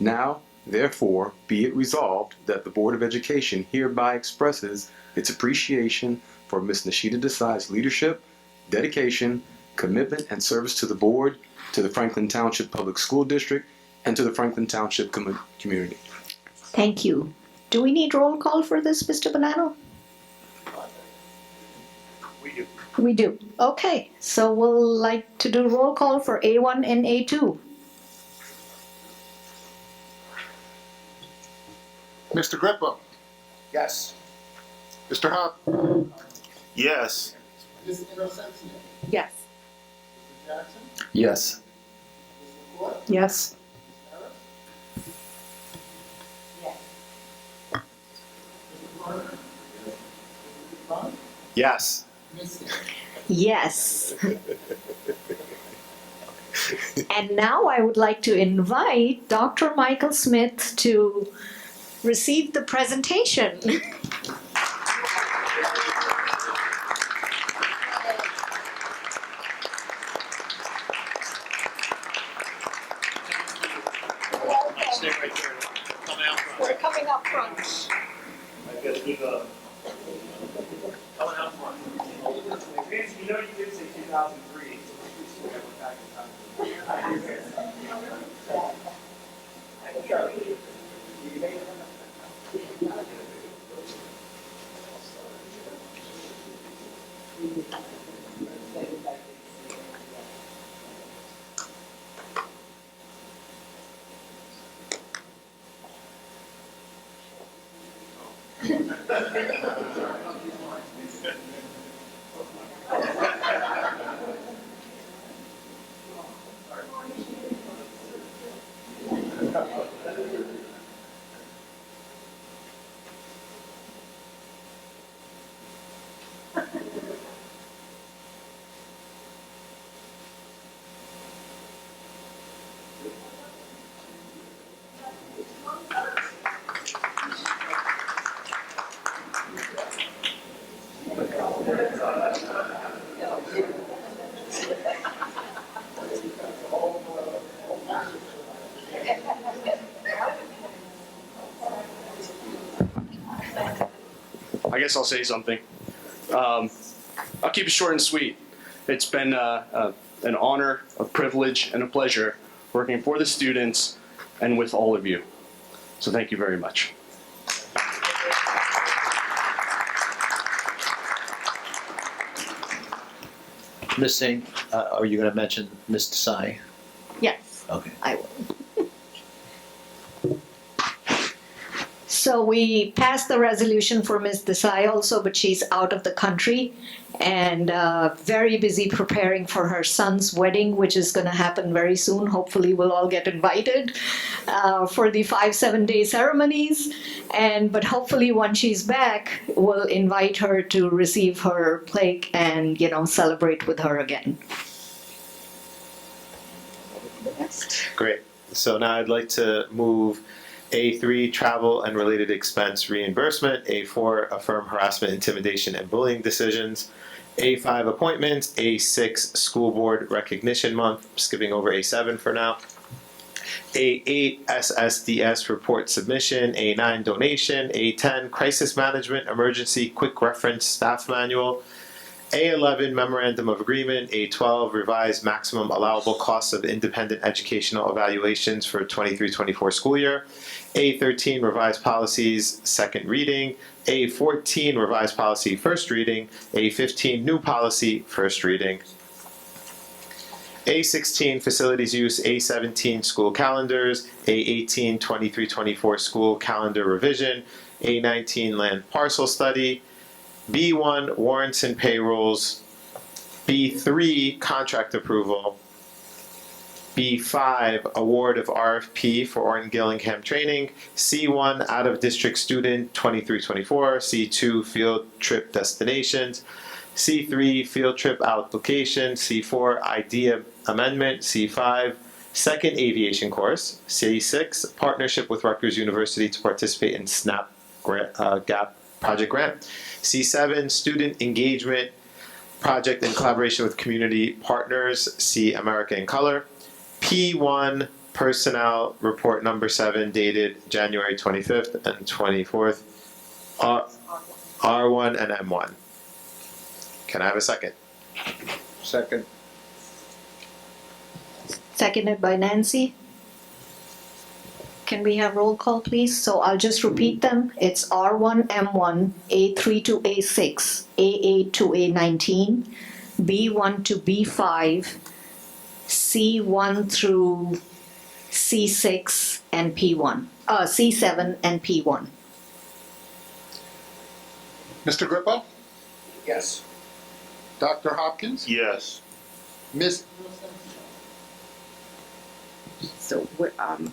Now, therefore, be it resolved that the Board of Education hereby expresses its appreciation for Ms. Nishita Desai's leadership, dedication, commitment, and service to the board, to the Franklin Township Public School District, and to the Franklin Township community. Thank you. Do we need roll call for this, Mr. Bonanno? We do. We do. Okay, so we'll like to do roll call for A1 and A2. Mr. Grippo. Yes. Mr. Hop. Yes. Ms. Innocenzio. Yes. Mr. Jackson. Yes. Ms. LaCour. Yes. Yes. Yes. And now I would like to invite Dr. Michael Smith to receive the presentation. Stay right there. Coming out front. We're coming up front. I gotta keep up. Coming out front. Vince, you know you did say 2003. So we have a back in time. I guess I'll say something. I'll keep it short and sweet. It's been an honor, a privilege, and a pleasure working for the students and with all of you. So thank you very much. Ms. Singh, are you going to mention Ms. Desai? Yes. Okay. I will. So we passed the resolution for Ms. Desai also, but she's out of the country and very busy preparing for her son's wedding, which is going to happen very soon. Hopefully we'll all get invited for the 5-7 day ceremonies. But hopefully once she's back, we'll invite her to receive her plaque and, celebrate with her again. Great. So now I'd like to move A3, travel and related expense reimbursement, A4, affirm harassment, intimidation, and bullying decisions, A5, appointments, A6, school board recognition month, skipping over A7 for now, A8, SSDS report submission, A9, donation, A10, crisis management, emergency quick reference staff manual, A11, memorandum of agreement, A12, revised maximum allowable costs of independent educational evaluations for 23-24 school year, A13, revised policies, second reading, A14, revised policy, first reading, A15, new policy, first reading, A16, facilities use, A17, school calendars, A18, 23-24 school calendar revision, A19, land parcel study, B1, warrants and payrolls, B3, contract approval, B5, award of RFP for Orton Gillingham training, C1, out-of-district student 23-24, C2, field trip destinations, C3, field trip application, C4, idea amendment, C5, Second aviation course. C6, partnership with Rutgers University to participate in SNAP GAP project grant. C7, student engagement project in collaboration with community partners. C, America in Color. P1, personnel report number 7, dated January 25th and 24th. R1 and M1. Can I have a second? Second. Seconded by Nancy. Can we have roll call, please? So I'll just repeat them. It's R1, M1, A3 to A6, A8 to A19, B1 to B5, C1 through C6 and P1, C7 and P1. Mr. Grippo? Yes. Dr. Hopkins? Yes. Miss So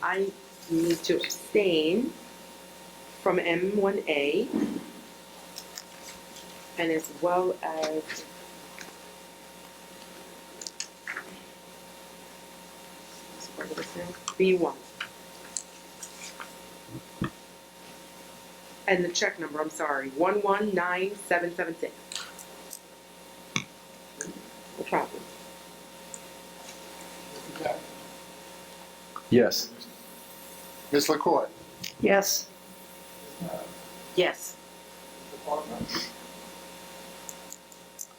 I need to abstain from M1A and as well as B1. And the check number, I'm sorry, 119776. No problem. Yes. Ms. LaCourt? Yes. Yes.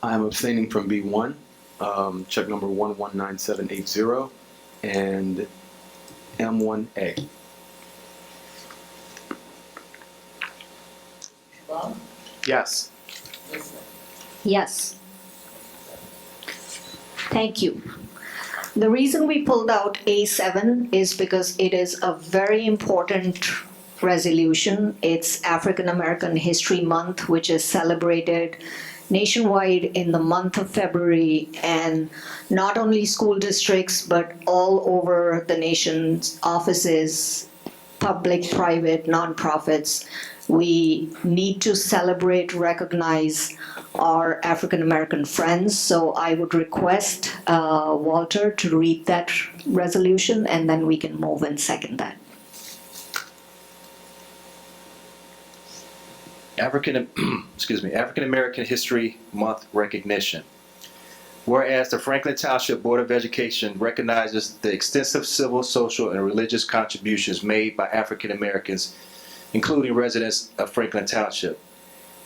I'm abstaining from B1, check number 119780, and M1A. Yes. Yes. Thank you. The reason we pulled out A7 is because it is a very important resolution. It's African American History Month, which is celebrated nationwide in the month of February, and not only school districts, but all over the nation's offices, public, private, nonprofits. We need to celebrate, recognize our African American friends. So I would request Walter to read that resolution, and then we can move and second that. African American History Month recognition. Whereas the Franklin Township Board of Education recognizes the extensive civil, social, and religious contributions made by African Americans, including residents of Franklin Township.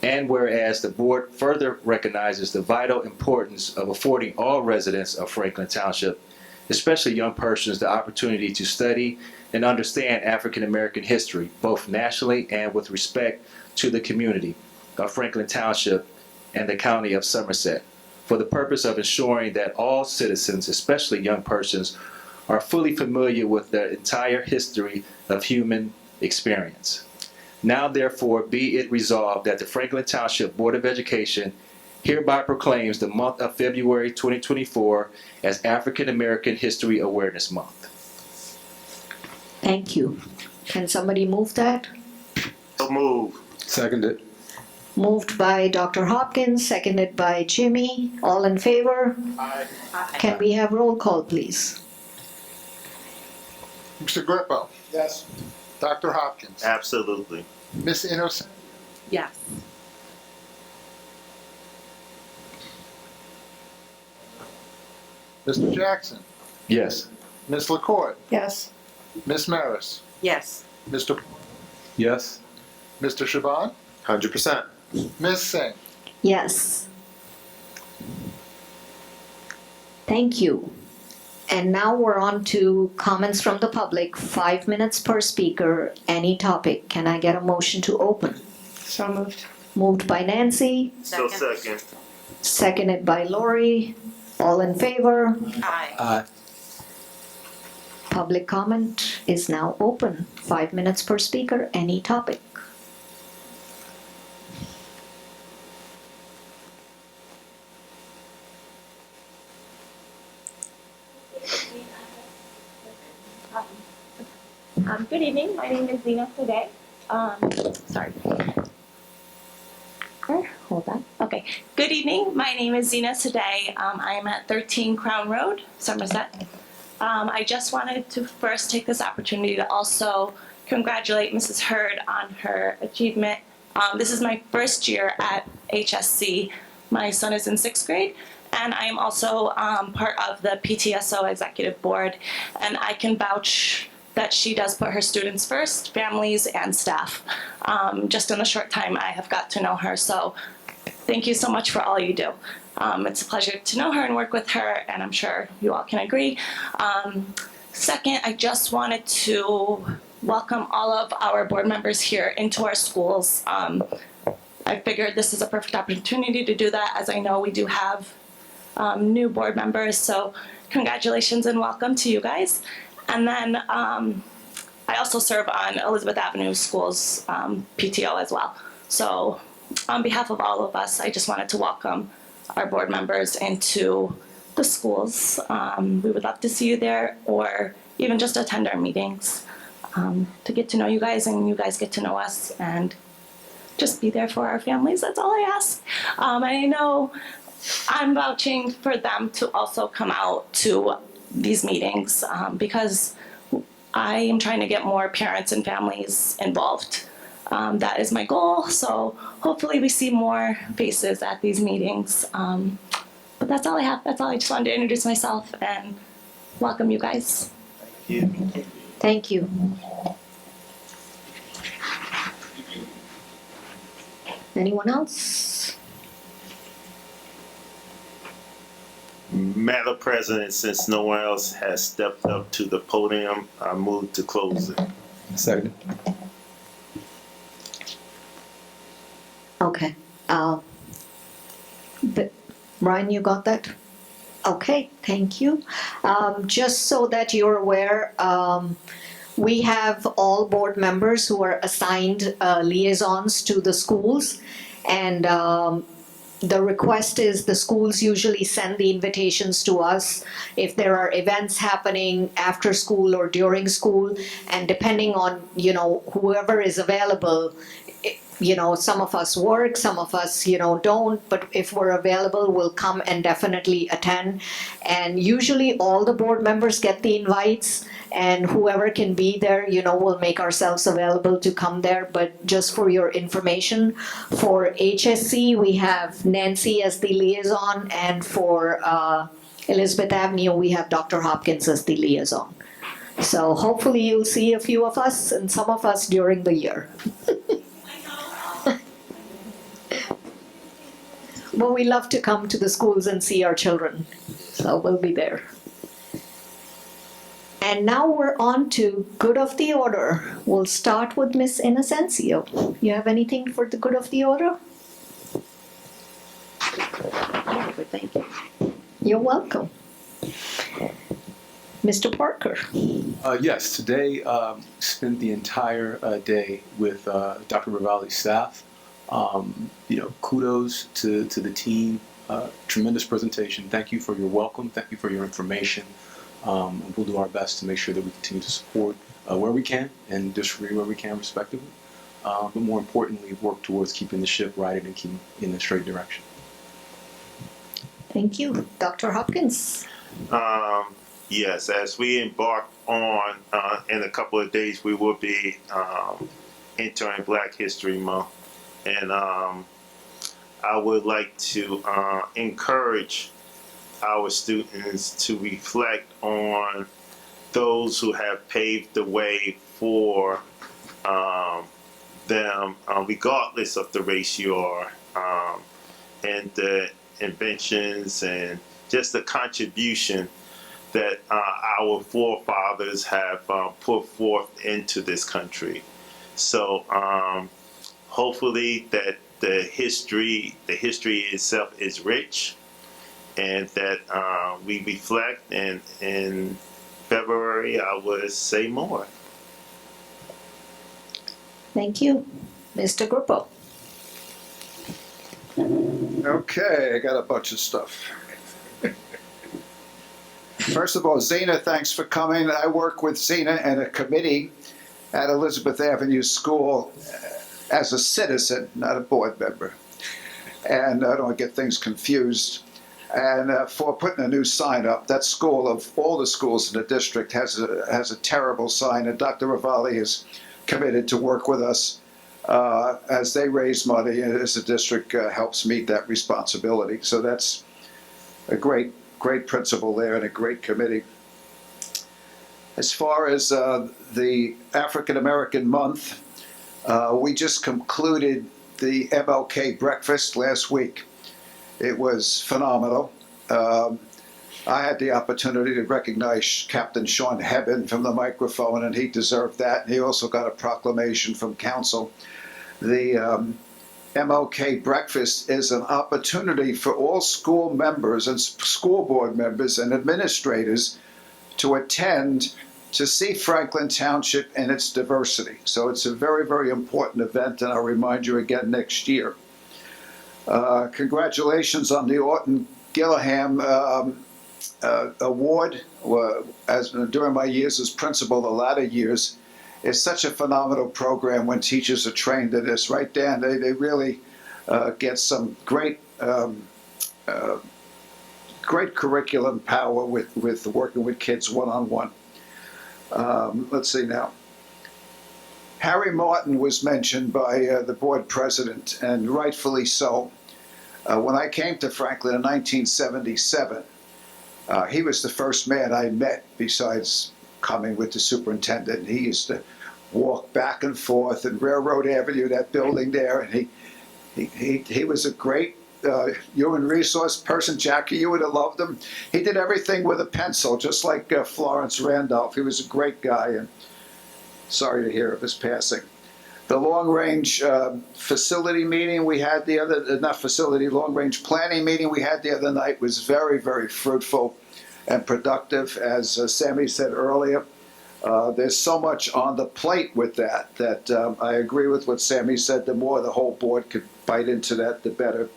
And whereas the board further recognizes the vital importance of affording all residents of Franklin Township, especially young persons, the opportunity to study and understand African American history, both nationally and with respect to the community of Franklin Township and the county of Somerset, for the purpose of ensuring that all citizens, especially young persons, are fully familiar with the entire history of human experience. Now therefore be it resolved that the Franklin Township Board of Education hereby proclaims the month of February 2024 as African American History Awareness Month. Thank you. Can somebody move that? So move. Seconded. Moved by Dr. Hopkins, seconded by Jimmy. All in favor? Aye. Can we have roll call, please? Mr. Grippo? Yes. Dr. Hopkins? Absolutely. Ms. Innocent? Yes. Mr. Jackson? Yes. Ms. LaCourt? Yes. Ms. Maris? Yes. Mr. Yes. Mr. Shaban? 100%. Ms. Singh? Yes. Thank you. And now we're on to comments from the public, 5 minutes per speaker, any topic. Can I get a motion to open? So moved. Moved by Nancy, So second. seconded by Lori. All in favor? Aye. Aye. Public comment is now open. 5 minutes per speaker, any topic. Good evening. My name is Zena today. Sorry. Hold on. Okay. Good evening. My name is Zena today. I am at 13 Crown Road, Somerset. I just wanted to first take this opportunity to also congratulate Mrs. Hurd on her achievement. This is my first year at HSC. My son is in 6th grade, and I am also part of the PTSO Executive Board, and I can vouch that she does put her students first, families, and staff. Just in the short time I have got to know her, so thank you so much for all you do. It's a pleasure to know her and work with her, and I'm sure you all can agree. Second, I just wanted to welcome all of our board members here into our schools. I figured this is a perfect opportunity to do that, as I know we do have new board members, so congratulations and welcome to you guys. And then I also serve on Elizabeth Avenue Schools PTO as well. So on behalf of all of us, I just wanted to welcome our board members into the schools. We would love to see you there, or even just attend our meetings to get to know you guys, and you guys get to know us, and just be there for our families. That's all I ask. And I know I'm vouching for them to also come out to these meetings because I am trying to get more parents and families involved. That is my goal, so hopefully we see more faces at these meetings. But that's all I have. That's all. I just wanted to introduce myself and welcome you guys. Thank you. Anyone else? Madam President, since no one else has stepped up to the podium, I move to close it. Second. Okay. Ryan, you got that? Okay, thank you. Just so that you're aware, we have all board members who are assigned liaisons to the schools, and the request is the schools usually send the invitations to us if there are events happening after school or during school, and depending on, whoever is available, some of us work, some of us, don't, but if we're available, we'll come and definitely attend. And usually all the board members get the invites, and whoever can be there, we'll make ourselves available to come there. But just for your information, for HSC, we have Nancy as the liaison, and for Elizabeth Avenue, we have Dr. Hopkins as the liaison. So hopefully you'll see a few of us and some of us during the year. Well, we love to come to the schools and see our children, so we'll be there. And now we're on to good of the order. We'll start with Miss Inocencio. You have anything for the good of the order? Thank you. You're welcome. Mr. Parker. Yes, today spent the entire day with Dr. Rivali's staff. Kudos to the team. Tremendous presentation. Thank you for your welcome. Thank you for your information. We'll do our best to make sure that we continue to support where we can and disagree where we can, respectively. But more importantly, work towards keeping the ship righted and keeping in the straight direction. Thank you. Dr. Hopkins. Yes, as we embark on, in a couple of days, we will be entering Black History Month. And I would like to encourage our students to reflect on those who have paved the way for them, regardless of the race you are, and the inventions and just the contribution that our forefathers have put forth into this country. So hopefully that the history itself is rich, and that we reflect, and in February I would say more. Thank you. Mr. Gruppo. Okay, I got a bunch of stuff. First of all, Zena, thanks for coming. I work with Zena and a committee at Elizabeth Avenue School as a citizen, not a board member. And I don't want to get things confused. and for putting a new sign up. That school, of all the schools in the district, has a terrible sign, and Dr. Ravalli is committed to work with us as they raise money, and as the district helps meet that responsibility. So that's a great principle there and a great committee. As far as the African American Month, we just concluded the MLK breakfast last week. It was phenomenal. I had the opportunity to recognize Captain Sean Hebben from the microphone, and he deserved that. And he also got a proclamation from council. The MLK breakfast is an opportunity for all school members and school board members and administrators to attend to see Franklin Township and its diversity. So it's a very, very important event, and I'll remind you again next year. Congratulations on the Orton Gillaham award. During my years as principal, the latter years, it's such a phenomenal program when teachers are trained in this. Right, Dan? They really get some great curriculum power with working with kids one-on-one. Let's see now. Harry Martin was mentioned by the board president, and rightfully so. When I came to Franklin in 1977, he was the first man I met besides coming with the superintendent. He used to walk back and forth in Railroad Avenue, that building there, and he was a great human resource person. Jackie, you would have loved him. He did everything with a pencil, just like Florence Randolph. He was a great guy, and sorry to hear of his passing. The long-range facility meeting we had the other, long-range planning meeting we had the other night was very, very fruitful and productive. As Sammy said earlier, there's so much on the plate with that I agree with what Sammy said. The more the whole board could bite into that, the better.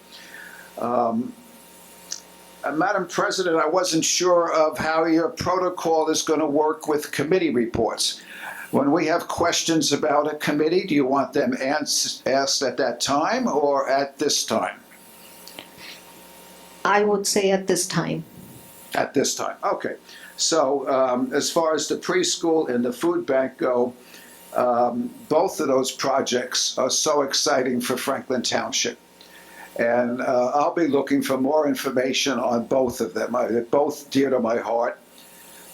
Madam President, I wasn't sure of how your protocol is going to work with committee reports. When we have questions about a committee, do you want them asked at that time or at this time? I would say at this time. At this time, okay. So as far as the preschool and the food bank go, both of those projects are so exciting for Franklin Township. And I'll be looking for more information on both of them. They're both dear to my heart.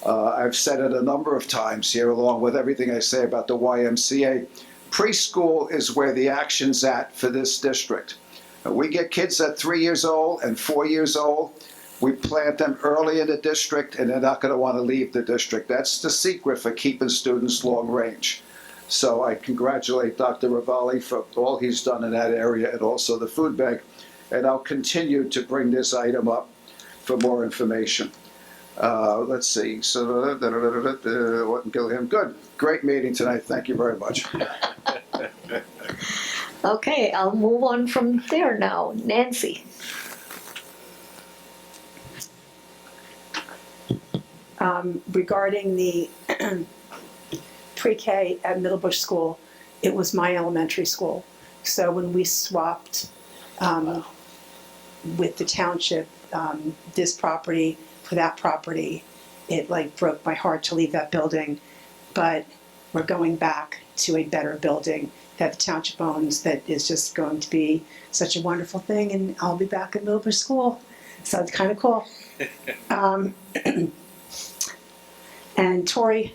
I've said it a number of times here, along with everything I say about the YMCA. Preschool is where the action's at for this district. We get kids at 3 years old and 4 years old. We plant them early in the district, and they're not going to want to leave the district. That's the secret for keeping students long range. So I congratulate Dr. Ravalli for all he's done in that area, and also the food bank. And I'll continue to bring this item up for more information. Let's see. So, Orton Gillaham. Good. Great meeting tonight. Thank you very much. Okay, I'll move on from there now. Nancy. Regarding the pre-K at Middlebush School, it was my elementary school. So when we swapped with the township, this property for that property, it like broke my heart to leave that building. But we're going back to a better building that the township owns that is just going to be such a wonderful thing, and I'll be back at Middlebush School. So it's kind of cool. And Tori,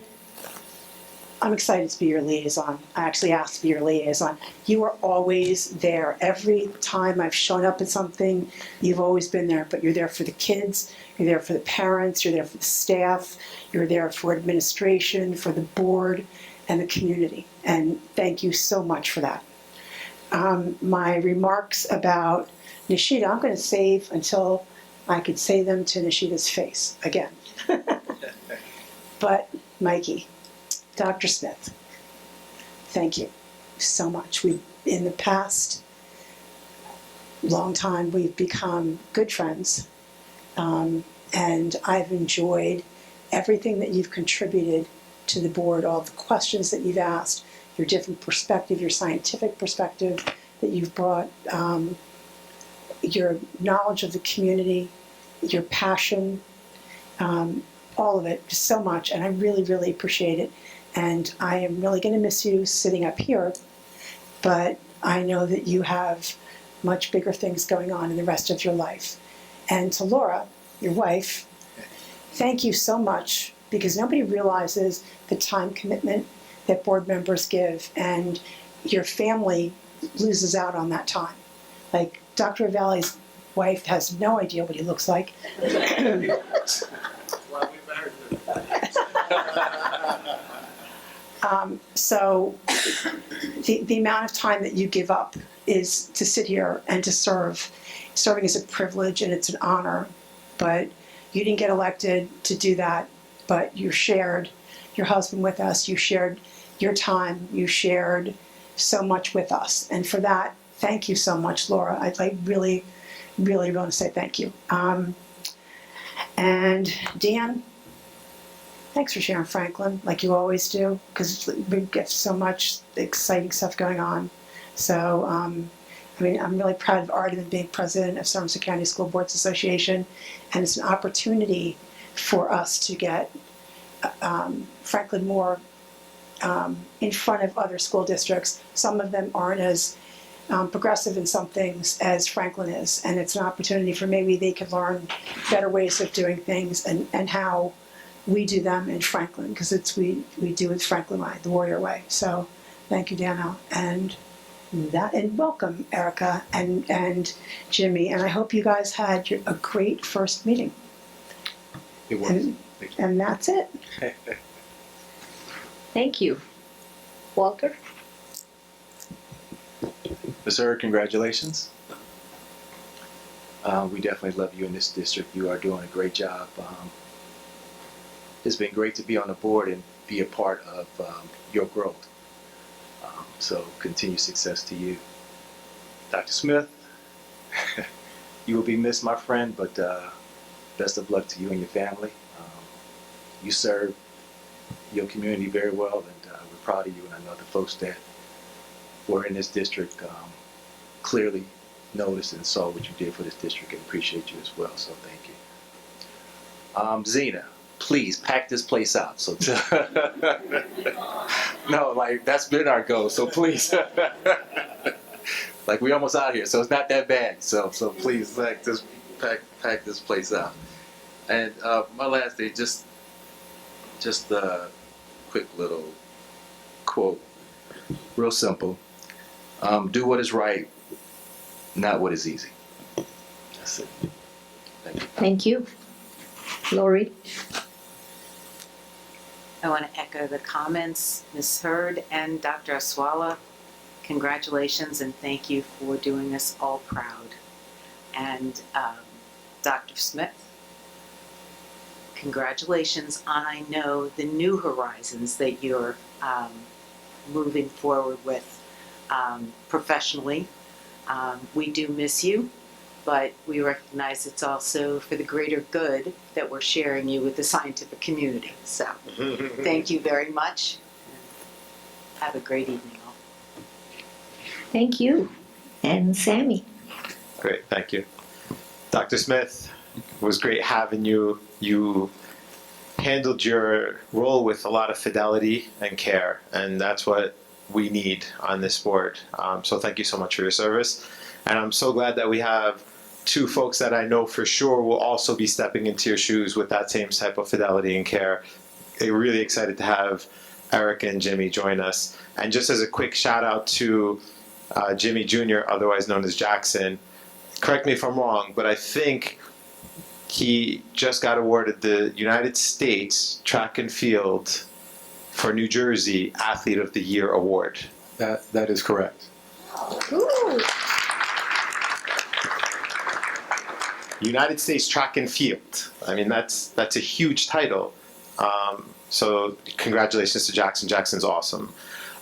I'm excited to be your liaison. I actually asked to be your liaison. You are always there. Every time I've shown up at something, you've always been there, but you're there for the kids, you're there for the parents, you're there for the staff, you're there for administration, for the board, and the community. And thank you so much for that. My remarks about Nishida, I'm going to save until I could say them to Nishida's face again. But Mikey, Dr. Smith, thank you so much. In the past long time, we've become good friends, and I've enjoyed everything that you've contributed to the board, all the questions that you've asked, your different perspective, your scientific perspective that you've brought, your knowledge of the community, your passion, all of it, just so much, and I really, really appreciate it. And I am really going to miss you sitting up here, but I know that you have much bigger things going on in the rest of your life. And to Laura, your wife, thank you so much, because nobody realizes the time commitment that board members give, and your family loses out on that time. Like, Dr. Valley's wife has no idea what he looks like. So the amount of time that you give up is to sit here and to serve. Serving is a privilege and it's an honor, but you didn't get elected to do that, but you shared your husband with us, you shared your time, you shared so much with us. And for that, thank you so much, Laura. I really, really want to say thank you. And Dan, thanks for sharing Franklin, like you always do, because we get so much exciting stuff going on. So, I mean, I'm really proud of Arden being president of Somerset County School Boards Association, and it's an opportunity for us to get Franklin more in front of other school districts. Some of them aren't as progressive in some things as Franklin is, and it's an opportunity for maybe they could learn better ways of doing things and how we do them in Franklin, because it's we do it Franklin way, the Warrior way. So thank you, Danielle, and welcome Erica and Jimmy, and I hope you guys had a great first meeting. It was. And that's it. Thank you. Walter? Ms. Earl, congratulations. We definitely love you in this district. You are doing a great job. It's been great to be on the board and be a part of your growth. So continued success to you. Dr. Smith, you will be missed, my friend, but best of luck to you and your family. You serve your community very well, and we're proud of you, and I know the folks that were in this district clearly noticed and saw what you did for this district and appreciate you as well, so thank you. Zena, please pack this place out. So no, like that's been our goal, so please. Like we almost out here, so it's not that bad. So please, like, just pack this place out. And my last thing, just a quick little quote, real simple. Do what is right, not what is easy. That's it. Thank you. Thank you. Lori? I want to echo the comments, Ms. Hurd and Dr. Aswala. Congratulations and thank you for doing us all proud. And Dr. Smith, congratulations on, I know, the new horizons that you're moving forward with professionally. We do miss you, but we recognize it's also for the greater good that we're sharing you with the scientific community. So thank you very much. Have a great evening all. Thank you. And Sammy? Great, thank you. Dr. Smith, it was great having you. You handled your role with a lot of fidelity and care, and that's what we need on this board. So thank you so much for your service. And I'm so glad that we have two folks that I know for sure will also be stepping into your shoes with that same type of fidelity and care. I'm really excited to have Erica and Jimmy join us. And just as a quick shout out to Jimmy Jr., otherwise known as Jackson, correct me if I'm wrong, but I think he just got awarded the United States Track and Field for New Jersey Athlete of the Year Award. That is correct. Ooh. United States Track and Field. I mean, that's a huge title. So congratulations to Jackson. Jackson's awesome.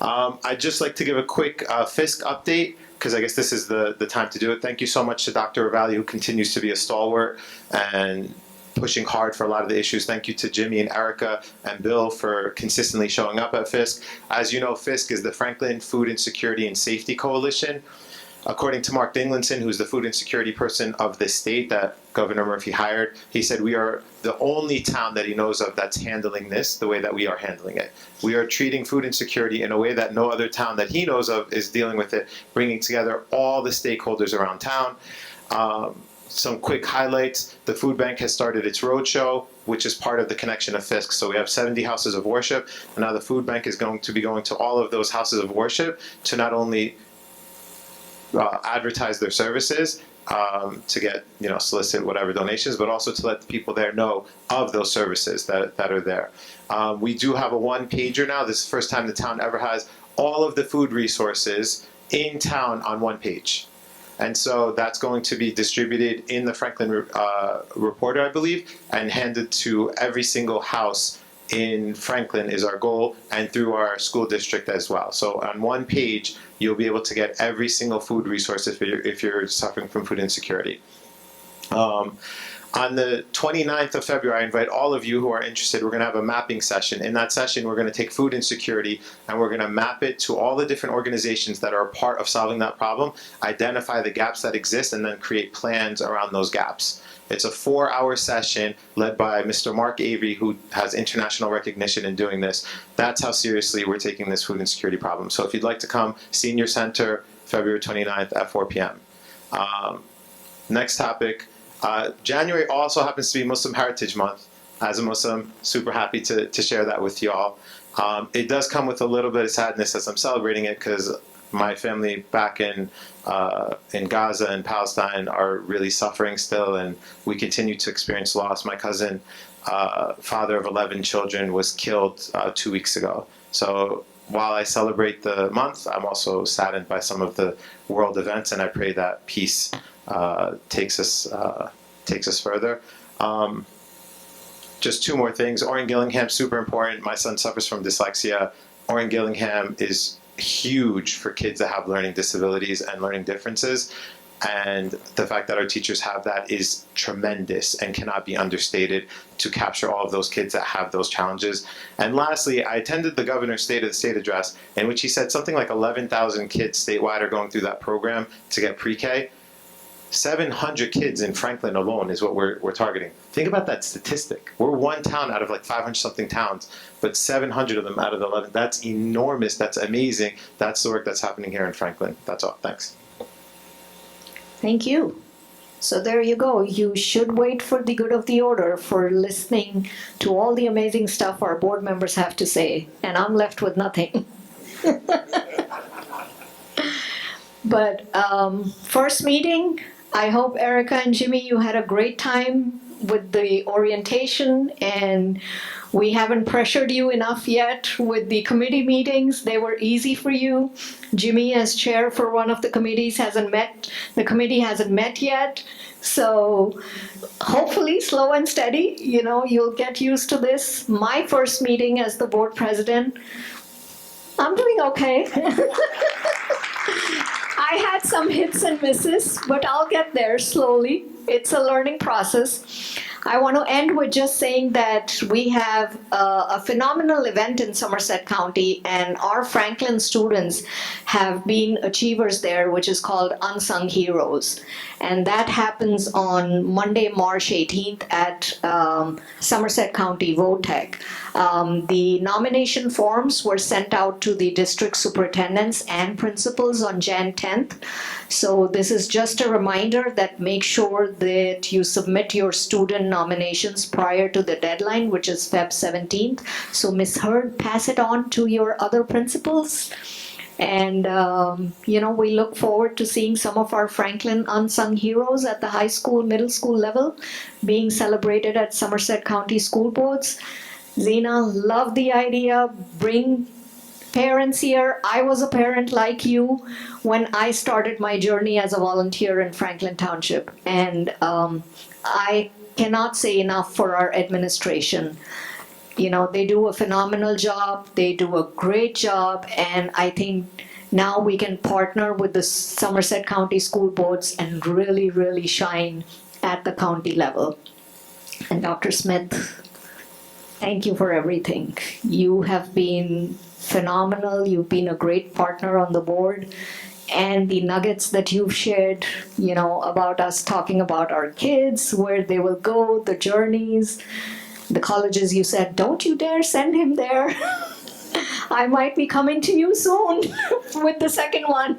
I'd just like to give a quick FISC update, because I guess this is the time to do it. Thank you so much to Dr. Ravalli, who continues to be a stalwart and pushing hard for a lot of the issues. Thank you to Jimmy and Erica and Bill for consistently showing up at FISC. As you know, FISC is the Franklin Food Insecurity and Safety Coalition. According to Mark Dinglinson, who's the food insecurity person of the state that Governor Murphy hired, he said we are the only town that he knows of that's handling this the way that we are handling it. We are treating food insecurity in a way that no other town that he knows of is dealing with it, bringing together all the stakeholders around town. Some quick highlights. The food bank has started its roadshow, which is part of the Connection of Fisk. So we have 70 houses of worship, and now the food bank is going to be going to all of those houses of worship to not only advertise their services, to get, solicit whatever donations, but also to let the people there know of those services that are there. We do have a one-pager now. This is the first time the town ever has all of the food resources in town on one page. And so that's going to be distributed in the Franklin Reporter, I believe, and handed to every single house in Franklin is our goal, and through our school district as well. So on one page, you'll be able to get every single food resource if you're suffering from food insecurity. On the 29th of February, I invite all of you who are interested, we're going to have a mapping session. In that session, we're going to take food insecurity and we're going to map it to all the different organizations that are a part of solving that problem, identify the gaps that exist, and then create plans around those gaps. It's a 4-hour session led by Mr. Mark Avery, who has international recognition in doing this. That's how seriously we're taking this food insecurity problem. So if you'd like to come, Senior Center, February 29th at 4 p.m. Next topic. January also happens to be Muslim Heritage Month. As a Muslim, super happy to share that with you all. It does come with a little bit of sadness as I'm celebrating it, because my family back in Gaza and Palestine are really suffering still, and we continue to experience loss. My cousin, father of 11 children, was killed 2 weeks ago. So while I celebrate the month, I'm also saddened by some of the world events, and I pray that peace takes us further. Just 2 more things. Orrin Gillingham, super important. My son suffers from dyslexia. Orrin Gillingham is huge for kids that have learning disabilities and learning differences. And the fact that our teachers have that is tremendous and cannot be understated to capture all of those kids that have those challenges. And lastly, I attended the governor's State of the State address, in which he said something like 11,000 kids statewide are going through that program to get pre-K. 700 kids in Franklin alone is what we're targeting. Think about that statistic. We're one town out of like 500-something towns, but 700 of them out of the 11. That's enormous. That's amazing. That's the work that's happening here in Franklin. That's all. Thanks. Thank you. So there you go. You should wait for the good of the order for listening to all the amazing stuff our board members have to say, and I'm left with nothing. But first meeting, I hope Erica and Jimmy, you had a great time with the orientation, and we haven't pressured you enough yet with the committee meetings. They were easy for you. Jimmy, as chair for one of the committees, the committee hasn't met yet. So hopefully slow and steady, you'll get used to this. My first meeting as the board president, I'm doing okay. I had some hits and misses, but I'll get there slowly. It's a learning process. I want to end with just saying that we have a phenomenal event in Somerset County, and our Franklin students have been achievers there, which is called Unsung Heroes. And that happens on Monday, March 18th at Somerset County VOTEC. The nomination forms were sent out to the district superintendents and principals on Jan 10th. So this is just a reminder that make sure that you submit your student nominations prior to the deadline, which is Feb 17th. So Ms. Hurd, pass it on to your other principals. And, we look forward to seeing some of our Franklin unsung heroes at the high school, middle school level being celebrated at Somerset County School Boards. Zena, love the idea. Bring parents here. I was a parent like you when I started my journey as a volunteer in Franklin Township. And I cannot say enough for our administration. They do a phenomenal job. They do a great job. And I think now we can partner with the Somerset County School Boards and really, really shine at the county level. And Dr. Smith, thank you for everything. You have been phenomenal. You've been a great partner on the board. and the nuggets that you've shared, about us talking about our kids, where they will go, the journeys, the colleges you said, don't you dare send him there. I might be coming to you soon with the second one,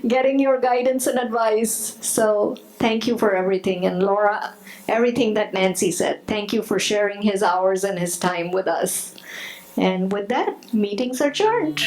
getting your guidance and advice. So thank you for everything. And Laura, everything that Nancy said, thank you for sharing his hours and his time with us. And with that, meeting's adjourned.